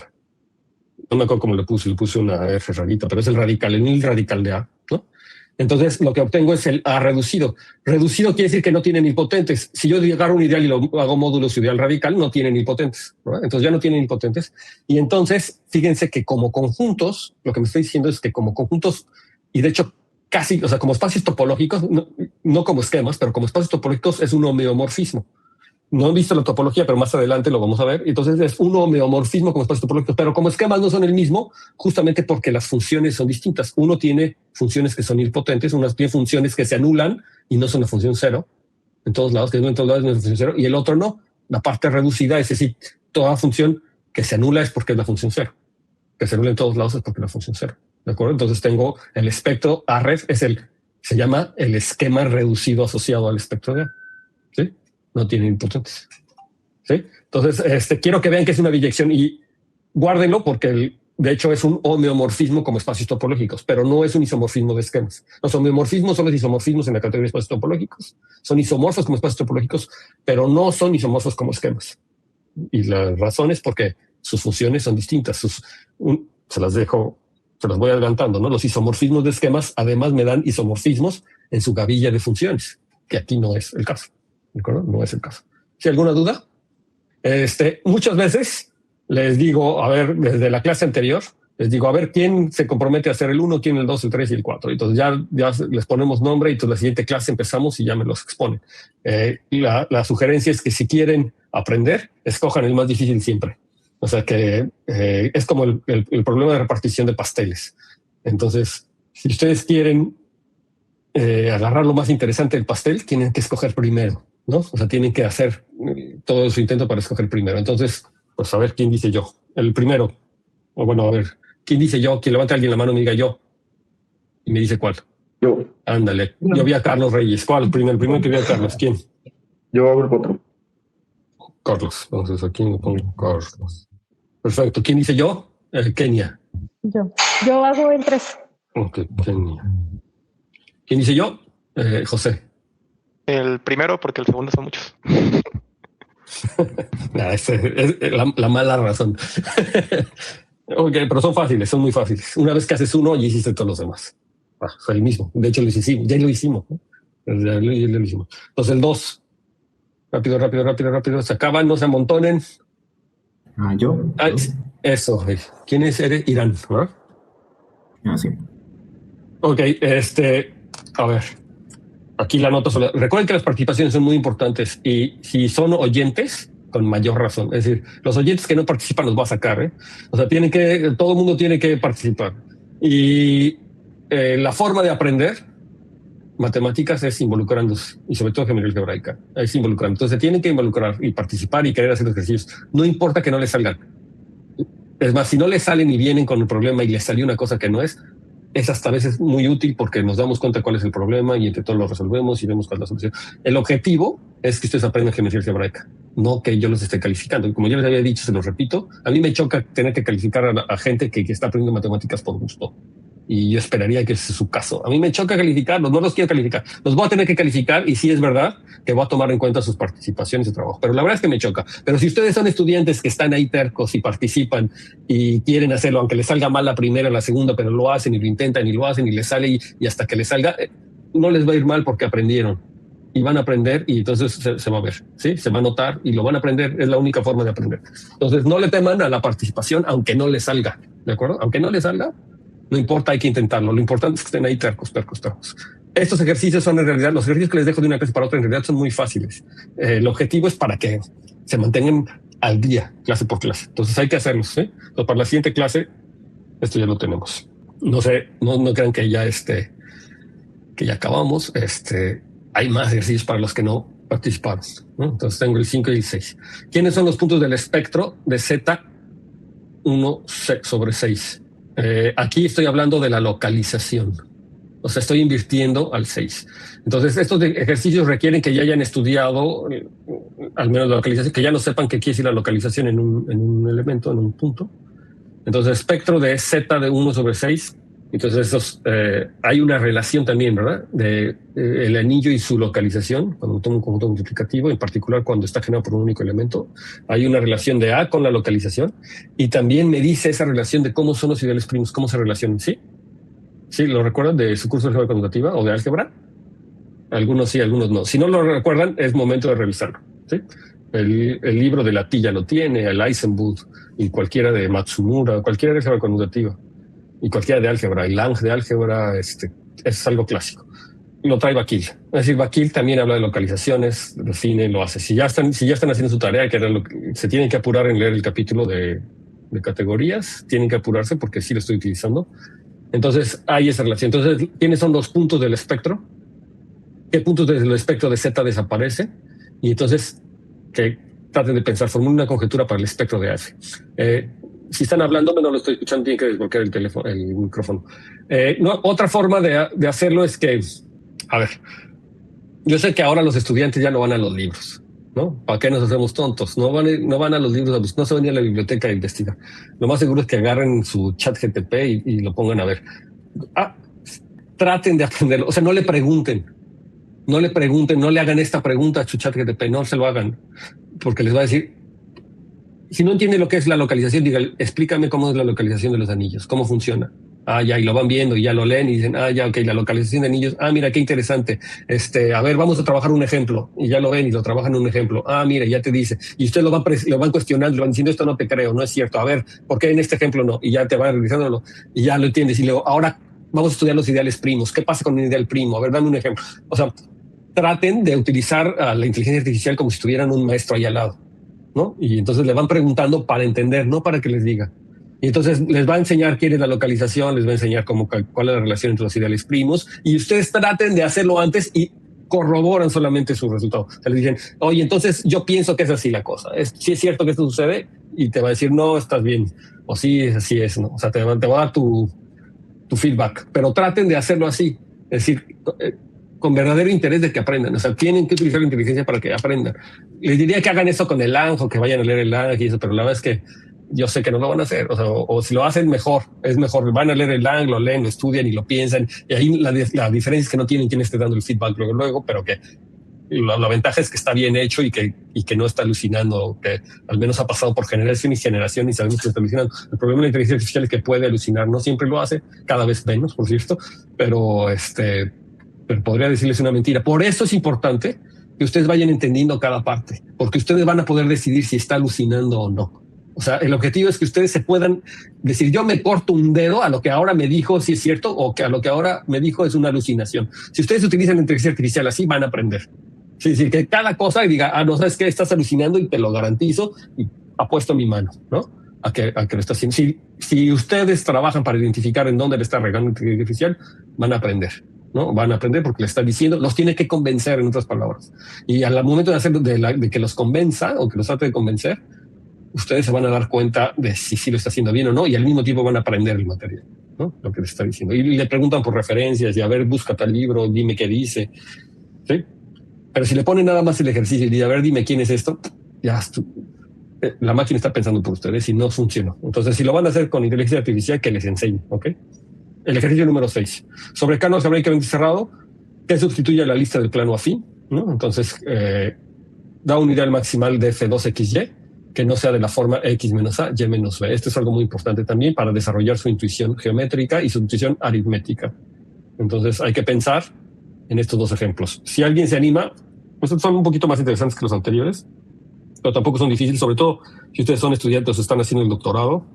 No me acuerdo cómo le puse una F rarita, pero es el radical, el nil radical de A, ¿no? Entonces lo que obtengo es el A reducido. Reducido quiere decir que no tienen nilpotentes. Si yo agarro un ideal y lo hago módulo su ideal radical, no tienen nilpotentes, ¿no? Entonces ya no tienen nilpotentes. Y entonces, fíjense que como conjuntos, lo que me estoy diciendo es que como conjuntos, y de hecho casi, o sea, como espacios topológicos, no como esquemas, pero como espacios topológicos es un homeomorfismo. No he visto la topología, pero más adelante lo vamos a ver. Entonces es un homeomorfismo como espacios topológicos, pero como esquemas no son el mismo, justamente porque las funciones son distintas. Uno tiene funciones que son nilpotentes, unas tiene funciones que se anulan y no son una función cero en todos lados, que no en todos lados es una función cero, y el otro no. La parte reducida, es decir, toda función que se anula es porque es la función cero, que se anula en todos lados es porque es la función cero. ¿De acuerdo? Entonces tengo el espectro arres, se llama el esquema reducido asociado al espectro de A. ¿Sí? No tienen nilpotentes. ¿Sí? Entonces, quiero que vean que es una biyección y guárdenlo porque de hecho es un homeomorfismo como espacios topológicos, pero no es un isomorfismo de esquemas. Los homeomorfismos son los isomorfismos en la categoría de espacios topológicos. Son isomorfos como espacios topológicos, pero no son isomorfos como esquemas. Y la razón es porque sus funciones son distintas. Se las voy adelantando, ¿no? Los isomorfismos de esquemas además me dan isomorfismos en su gavilla de funciones, que aquí no es el caso. ¿De acuerdo? No es el caso. ¿Sí, alguna duda? Muchas veces les digo, a ver, desde la clase anterior, les digo, a ver, ¿quién se compromete a hacer el 1, quién el 2, el 3 y el 4? Entonces ya les ponemos nombre y entonces la siguiente clase empezamos y ya me los exponen. La sugerencia es que si quieren aprender, escojan el más difícil siempre. O sea que es como el problema de repartición de pasteles. Entonces, si ustedes quieren agarrar lo más interesante del pastel, tienen que escoger primero, ¿no? O sea, tienen que hacer todo su intento para escoger primero. Entonces, pues a ver quién dice yo. El primero. O bueno, a ver, ¿quién dice yo? Quien levanta a alguien la mano y me diga yo. Y me dice cuál. Yo. Ándale. Yo vi a Carlos Reyes. ¿Cuál? El primero que vi a Carlos. ¿Quién? Yo hago el 4. Carlos. Entonces aquí me pongo Carlos. Perfecto. ¿Quién dice yo? Kenia. Yo hago el 3. Ok, Kenia. ¿Quién dice yo? José. El primero, porque el segundo son muchos. Es la mala razón. Ok, pero son fáciles, son muy fáciles. Una vez que haces uno, ya hiciste todos los demás. Fue el mismo. De hecho, ya lo hicimos. ¿No? Ya lo hicimos. Entonces, el 2. Rápido. Se acaban, no se amontonen. Yo. Eso. ¿Quién es? Eres Irán, ¿verdad? Sí. Ok, a ver. Aquí la nota sola. Recuerden que las participaciones son muy importantes y si son oyentes, con mayor razón. Es decir, los oyentes que no participan los va a sacar. O sea, todo el mundo tiene que participar. Y la forma de aprender matemáticas es involucrándose, y sobre todo geometría algebraica, es involucrando. Entonces, tienen que involucrar y participar y querer hacer los ejercicios. No importa que no les salgan. Es más, si no les salen y vienen con el problema y les salió una cosa que no es hasta a veces muy útil porque nos damos cuenta cuál es el problema y entre todos lo resolvemos y vemos cuál es la solución. El objetivo es que ustedes aprendan geometría algebraica, no que yo los esté calificando. Y como yo les había dicho, se los repito, a mí me choca tener que calificar a gente que está aprendiendo matemáticas por gusto. Y yo esperaría que ese es su caso. A mí me choca calificarlos, no los quiero calificar. Los voy a tener que calificar y sí es verdad que voy a tomar en cuenta sus participaciones de trabajo. Pero la verdad es que me choca. Pero si ustedes son estudiantes que están ahí tercos y participan y quieren hacerlo, aunque les salga mal la primera, la segunda, pero lo hacen y lo intentan y lo hacen y les sale y hasta que les salga, no les va a ir mal porque aprendieron. Y van a aprender y entonces se va a ver, ¿sí? Se va a notar y lo van a aprender. Es la única forma de aprender. Entonces no le teman a la participación aunque no les salga, ¿de acuerdo? Aunque no les salga, no importa, hay que intentarlo. Lo importante es que estén ahí tercos. Estos ejercicios son en realidad, los ejercicios que les dejo de una clase para otra en realidad son muy fáciles. El objetivo es para que se mantengan al día, clase por clase. Entonces hay que hacerlos, ¿sí? Entonces para la siguiente clase, esto ya lo tenemos. No sé, no crean que ya que ya acabamos. Hay más ejercicios para los que no participaron, ¿no? Entonces tengo el 5 y el 6. ¿Quiénes son los puntos del espectro de Z1 sobre 6? Aquí estoy hablando de la localización. O sea, estoy invirtiendo al 6. Entonces, estos ejercicios requieren que ya hayan estudiado, al menos la localización, que ya no sepan qué quiere decir la localización en un elemento, en un punto. Entonces, espectro de Z de 1 sobre 6. Entonces, hay una relación también, ¿verdad? De el anillo y su localización, cuando tomo un conjunto multiplicativo, en particular cuando está generado por un único elemento. Hay una relación de A con la localización. Y también me dice esa relación de cómo son los ideales primos, cómo se relacionan, ¿sí? ¿Sí? ¿Lo recuerdan de su curso de álgebra conmutativa o de álgebra? Algunos sí, algunos no. Si no lo recuerdan, es momento de revisarlo, ¿sí? El libro de Lati ya lo tiene, el Eisenbud y cualquiera de Matsumura, cualquiera de álgebra conmutativa y cualquiera de álgebra, el Lang de álgebra, es algo clásico. Lo trae Vakil. Es decir, Vakil también habla de localizaciones, define, lo hace. Si ya están haciendo su tarea, que era se tienen que apurar en leer el capítulo de categorías, tienen que apurarse porque sí lo estoy utilizando. Entonces, hay esa relación. Entonces, ¿quiénes son los puntos del espectro? ¿Qué puntos del espectro de Z desaparece? Y entonces, que traten de pensar, formulen una conjetura para el espectro de F. Si están hablando, no lo estoy escuchando, tienen que desbloquear el micrófono. Otra forma de hacerlo es que, a ver, yo sé que ahora los estudiantes ya no van a los libros, ¿no? ¿Para qué nos hacemos tontos? No van a los libros, no se van a ir a la biblioteca a investigar. Lo más seguro es que agarren su chat GTP y lo pongan a ver. Traten de aprenderlo. O sea, no le pregunten, no le hagan esta pregunta a su chat GTP, no se lo hagan, porque les va a decir, si no entiende lo que es la localización, diga, explícame cómo es la localización de los anillos, cómo funciona. Ya, y lo van viendo y ya lo leen y dicen, ya, ok, la localización de anillos, mira, qué interesante. A ver, vamos a trabajar un ejemplo. Y ya lo ven y lo trabajan en un ejemplo. Mira, ya te dice. Y usted lo van cuestionando, lo van diciendo, esto no te creo, no es cierto. A ver, ¿por qué en este ejemplo no? Y ya te van revisándolo y ya lo entiendes. Y luego, ahora vamos a estudiar los ideales primos. ¿Qué pasa con un ideal primo? A ver, dame un ejemplo. O sea, traten de utilizar a la inteligencia artificial como si tuvieran un maestro ahí al lado, ¿no? Y entonces le van preguntando para entender, no para que les diga. Y entonces les va a enseñar quién es la localización, les va a enseñar cuál es la relación entre los ideales primos, y ustedes traten de hacerlo antes y corroboran solamente su resultado. O sea, les dicen, oye, entonces yo pienso que es así la cosa. ¿Sí es cierto que esto sucede? Y te va a decir, no, estás bien. O sí, así es, ¿no? O sea, te va a dar tu feedback. Pero traten de hacerlo así. Es decir, con verdadero interés de que aprendan. O sea, tienen que utilizar la inteligencia para que aprendan. Les diría que hagan eso con el Lang o que vayan a leer el Lang y eso, pero la verdad es que yo sé que no lo van a hacer. O sea, o si lo hacen mejor, es mejor. Van a leer el Lang, lo leen, lo estudian y lo piensan. Y ahí la diferencia es que no tienen quien esté dando el feedback luego, pero que la ventaja es que está bien hecho y que no está alucinando, que al menos ha pasado por generación y generación y sabemos que está alucinando. El problema de la inteligencia artificial es que puede alucinar, no siempre lo hace, cada vez menos, por cierto, pero podría decirles una mentira. Por eso es importante que ustedes vayan entendiendo cada parte, porque ustedes van a poder decidir si está alucinando o no. O sea, el objetivo es que ustedes se puedan decir, yo me corto un dedo a lo que ahora me dijo si es cierto o que a lo que ahora me dijo es una alucinación. Si ustedes utilizan la inteligencia artificial así, van a aprender. Es decir, que cada cosa diga, no sabes qué, estás alucinando y te lo garantizo y apuesto mi mano, ¿no? A que lo está haciendo. Si ustedes trabajan para identificar en dónde le está regando la inteligencia artificial, van a aprender, ¿no? Van a aprender porque le están diciendo, los tiene que convencer, en otras palabras. Y al momento de hacerlo, de que los convenza o que los trate de convencer, ustedes se van a dar cuenta de si lo está haciendo bien o no, y al mismo tiempo van a aprender el material, ¿no? Lo que les está diciendo. Y le preguntan por referencias y a ver, busca tal libro, dime qué dice, ¿sí? Pero si le ponen nada más el ejercicio y dice, a ver, dime quién es esto, ya la máquina está pensando por ustedes y no funcionó. Entonces, si lo van a hacer con inteligencia artificial, que les enseñe, ¿ok? El ejercicio número 6. Sobre canos algebraicamente cerrado, que sustituye a la lista del plano afín, ¿no? Entonces, da un ideal maximal de F2XY, que no sea de la forma X menos A, Y menos B. Esto es algo muy importante también para desarrollar su intuición geométrica y su intuición aritmética. Entonces, hay que pensar en estos dos ejemplos. Si alguien se anima, pues son un poquito más interesantes que los anteriores, pero tampoco son difíciles, sobre todo si ustedes son estudiantes o están haciendo el doctorado,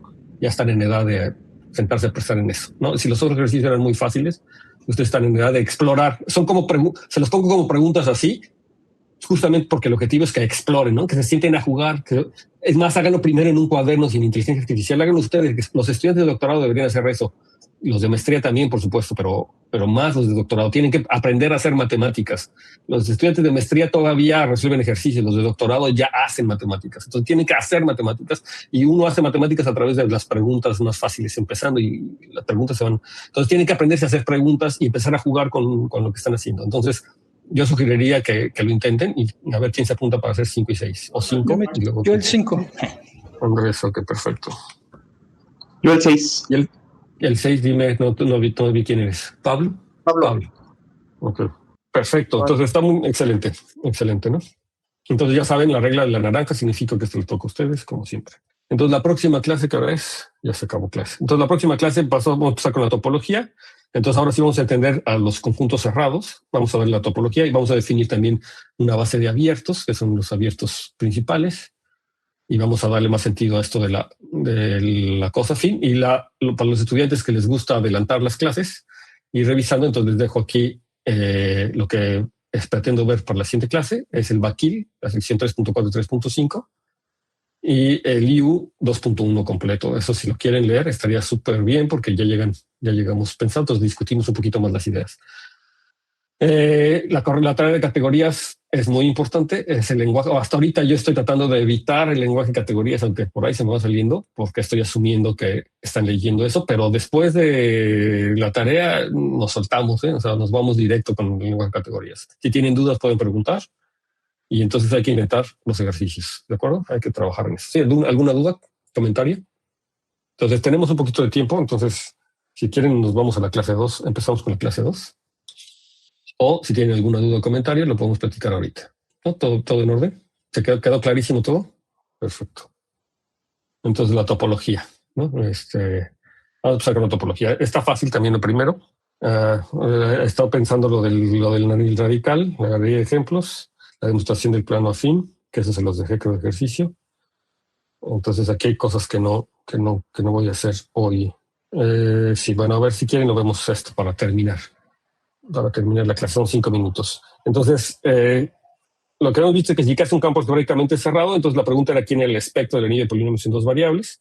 ya están en edad de sentarse a pensar en eso, ¿no? Si los otros ejercicios eran muy fáciles, ustedes están en edad de explorar. Son como se los pongo como preguntas así, justamente porque el objetivo es que exploren, ¿no? Que se sienten a jugar. Es más, háganlo primero en un cuaderno sin inteligencia artificial. Háganlo ustedes. Los estudiantes de doctorado deberían hacer eso. los de maestría también, por supuesto, pero más los de doctorado. Tienen que aprender a hacer matemáticas. Los estudiantes de maestría todavía resuelven ejercicios, los de doctorado ya hacen matemáticas. Entonces tienen que hacer matemáticas y uno hace matemáticas a través de las preguntas más fáciles, empezando y las preguntas se van. Entonces tienen que aprenderse a hacer preguntas y empezar a jugar con lo que están haciendo. Entonces yo sugeriría que lo intenten y a ver quién se apunta para hacer 5 y 6 o 5. Yo el 5. Andrés, ok, perfecto. Yo el 6. Y el 6, dime, no vi quién eres. ¿Pablo? Pablo. Ok, perfecto. Entonces está muy excelente, ¿no? Entonces ya saben, la regla de la naranja significa que esto les toca a ustedes, como siempre. Entonces la próxima clase, ¿qué hora es? Ya se acabó clase. Entonces la próxima clase vamos a empezar con la topología. Entonces ahora sí vamos a entender a los conjuntos cerrados. Vamos a ver la topología y vamos a definir también una base de abiertos, que son los abiertos principales. Y vamos a darle más sentido a esto de la cosa fin. Y para los estudiantes que les gusta adelantar las clases y revisando, entonces les dejo aquí lo que pretendo ver para la siguiente clase. Es el BAQUIL, la sección 3.4 y 3.5, y el IU 2.1 completo. Eso, si lo quieren leer, estaría súper bien porque ya llegamos pensando, entonces discutimos un poquito más las ideas. La tarea de categorías es muy importante, es el lenguaje. Hasta ahorita yo estoy tratando de evitar el lenguaje de categorías, aunque por ahí se me va saliendo, porque estoy asumiendo que están leyendo eso, pero después de la tarea nos soltamos, o sea, nos vamos directo con el lenguaje de categorías. Si tienen dudas pueden preguntar y entonces hay que inventar los ejercicios, ¿de acuerdo? Hay que trabajar en eso. ¿Sí? ¿Alguna duda? ¿Comentario? Entonces tenemos un poquito de tiempo, entonces si quieren nos vamos a la clase 2, empezamos con la clase 2. O si tienen alguna duda o comentario, lo podemos platicar ahorita. ¿No? ¿Todo en orden? ¿Se quedó clarísimo todo? Perfecto. Entonces la topología, ¿no? Vamos a empezar con la topología. Está fácil también lo primero. He estado pensando lo del anil radical, la galería de ejemplos, la demostración del plano afín, que eso se los dejé como ejercicio. Entonces aquí hay cosas que no voy a hacer hoy. Sí, bueno, a ver si quieren lo vemos esto para terminar. Para terminar la clase, son 5 minutos. Entonces, lo que hemos visto es que si hace un campo algebraicamente cerrado, entonces la pregunta era quién era el espectro del anillo de polinomios en dos variables.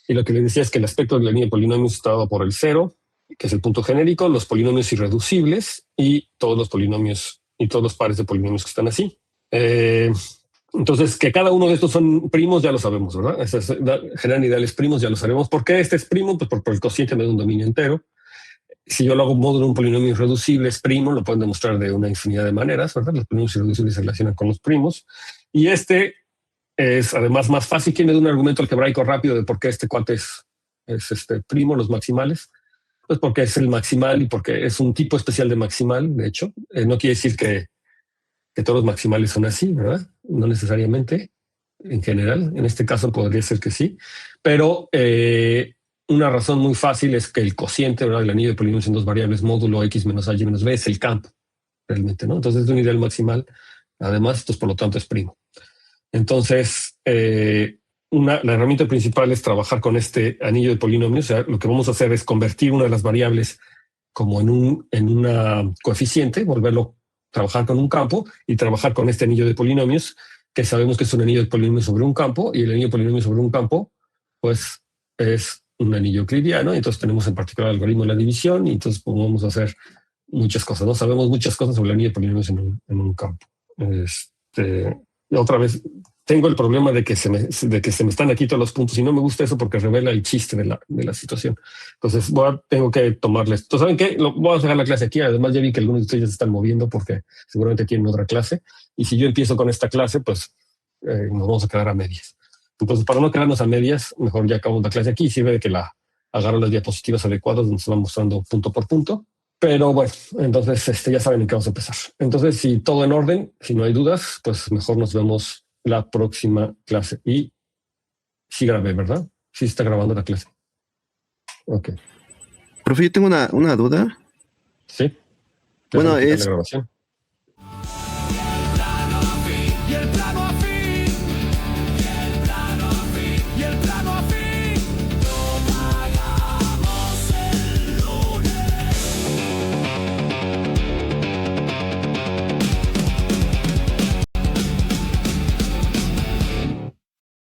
Y lo que les decía es que el espectro del anillo de polinomios está dado por el 0, que es el punto genérico, los polinomios irreducibles y todos los polinomios y todos los pares de polinomios que están así. Entonces, que cada uno de estos son primos, ya lo sabemos, ¿verdad? Generan ideales primos, ya lo sabemos. ¿Por qué este es primo? Pues por el cociente de un dominio entero. Si yo lo hago módulo de un polinomio irreducible, es primo, lo pueden demostrar de una infinidad de maneras, ¿verdad? Los polinomios irreducibles se relacionan con los primos. Y este es además más fácil. ¿Quién me da un argumento algebraico rápido de por qué este cuate es primo, los maximales? Pues porque es el maximal y porque es un tipo especial de maximal, de hecho. No quiere decir que todos los maximales son así, ¿verdad? No necesariamente, en general. En este caso podría ser que sí. Pero una razón muy fácil es que el cociente, ¿verdad?, del anillo de polinomios en dos variables módulo x menos a y menos b es el campo, realmente, ¿no? Entonces es un ideal maximal. Además, esto por lo tanto es primo. Entonces, la herramienta principal es trabajar con este anillo de polinomios. O sea, lo que vamos a hacer es convertir una de las variables como en una coeficiente, volverlo a trabajar con un campo y trabajar con este anillo de polinomios, que sabemos que es un anillo de polinomios sobre un campo, y el anillo de polinomios sobre un campo, pues es un anillo euclidiano. Y entonces tenemos en particular el algoritmo de la división y entonces podemos hacer muchas cosas, ¿no? Sabemos muchas cosas sobre el anillo de polinomios en un campo. Otra vez, tengo el problema de que se me están aquí todos los puntos y no me gusta eso porque revela el chiste de la situación. Entonces tengo que tomarles. Entonces, ¿saben qué? Voy a dejar la clase aquí. Además, ya vi que algunos de ustedes ya se están moviendo porque seguramente tienen otra clase. Y si yo empiezo con esta clase, pues nos vamos a quedar a medias. Entonces, para no quedarnos a medias, mejor ya acabamos la clase aquí. Sirve de que agarro las diapositivas adecuadas donde se va mostrando punto por punto. Pero bueno, entonces ya saben en qué vamos a empezar. Entonces, si todo en orden, si no hay dudas, pues mejor nos vemos la próxima clase. Y sí grabé, ¿verdad? Sí está grabando la clase. Ok. Profe, yo tengo una duda. Sí. Bueno, la grabación.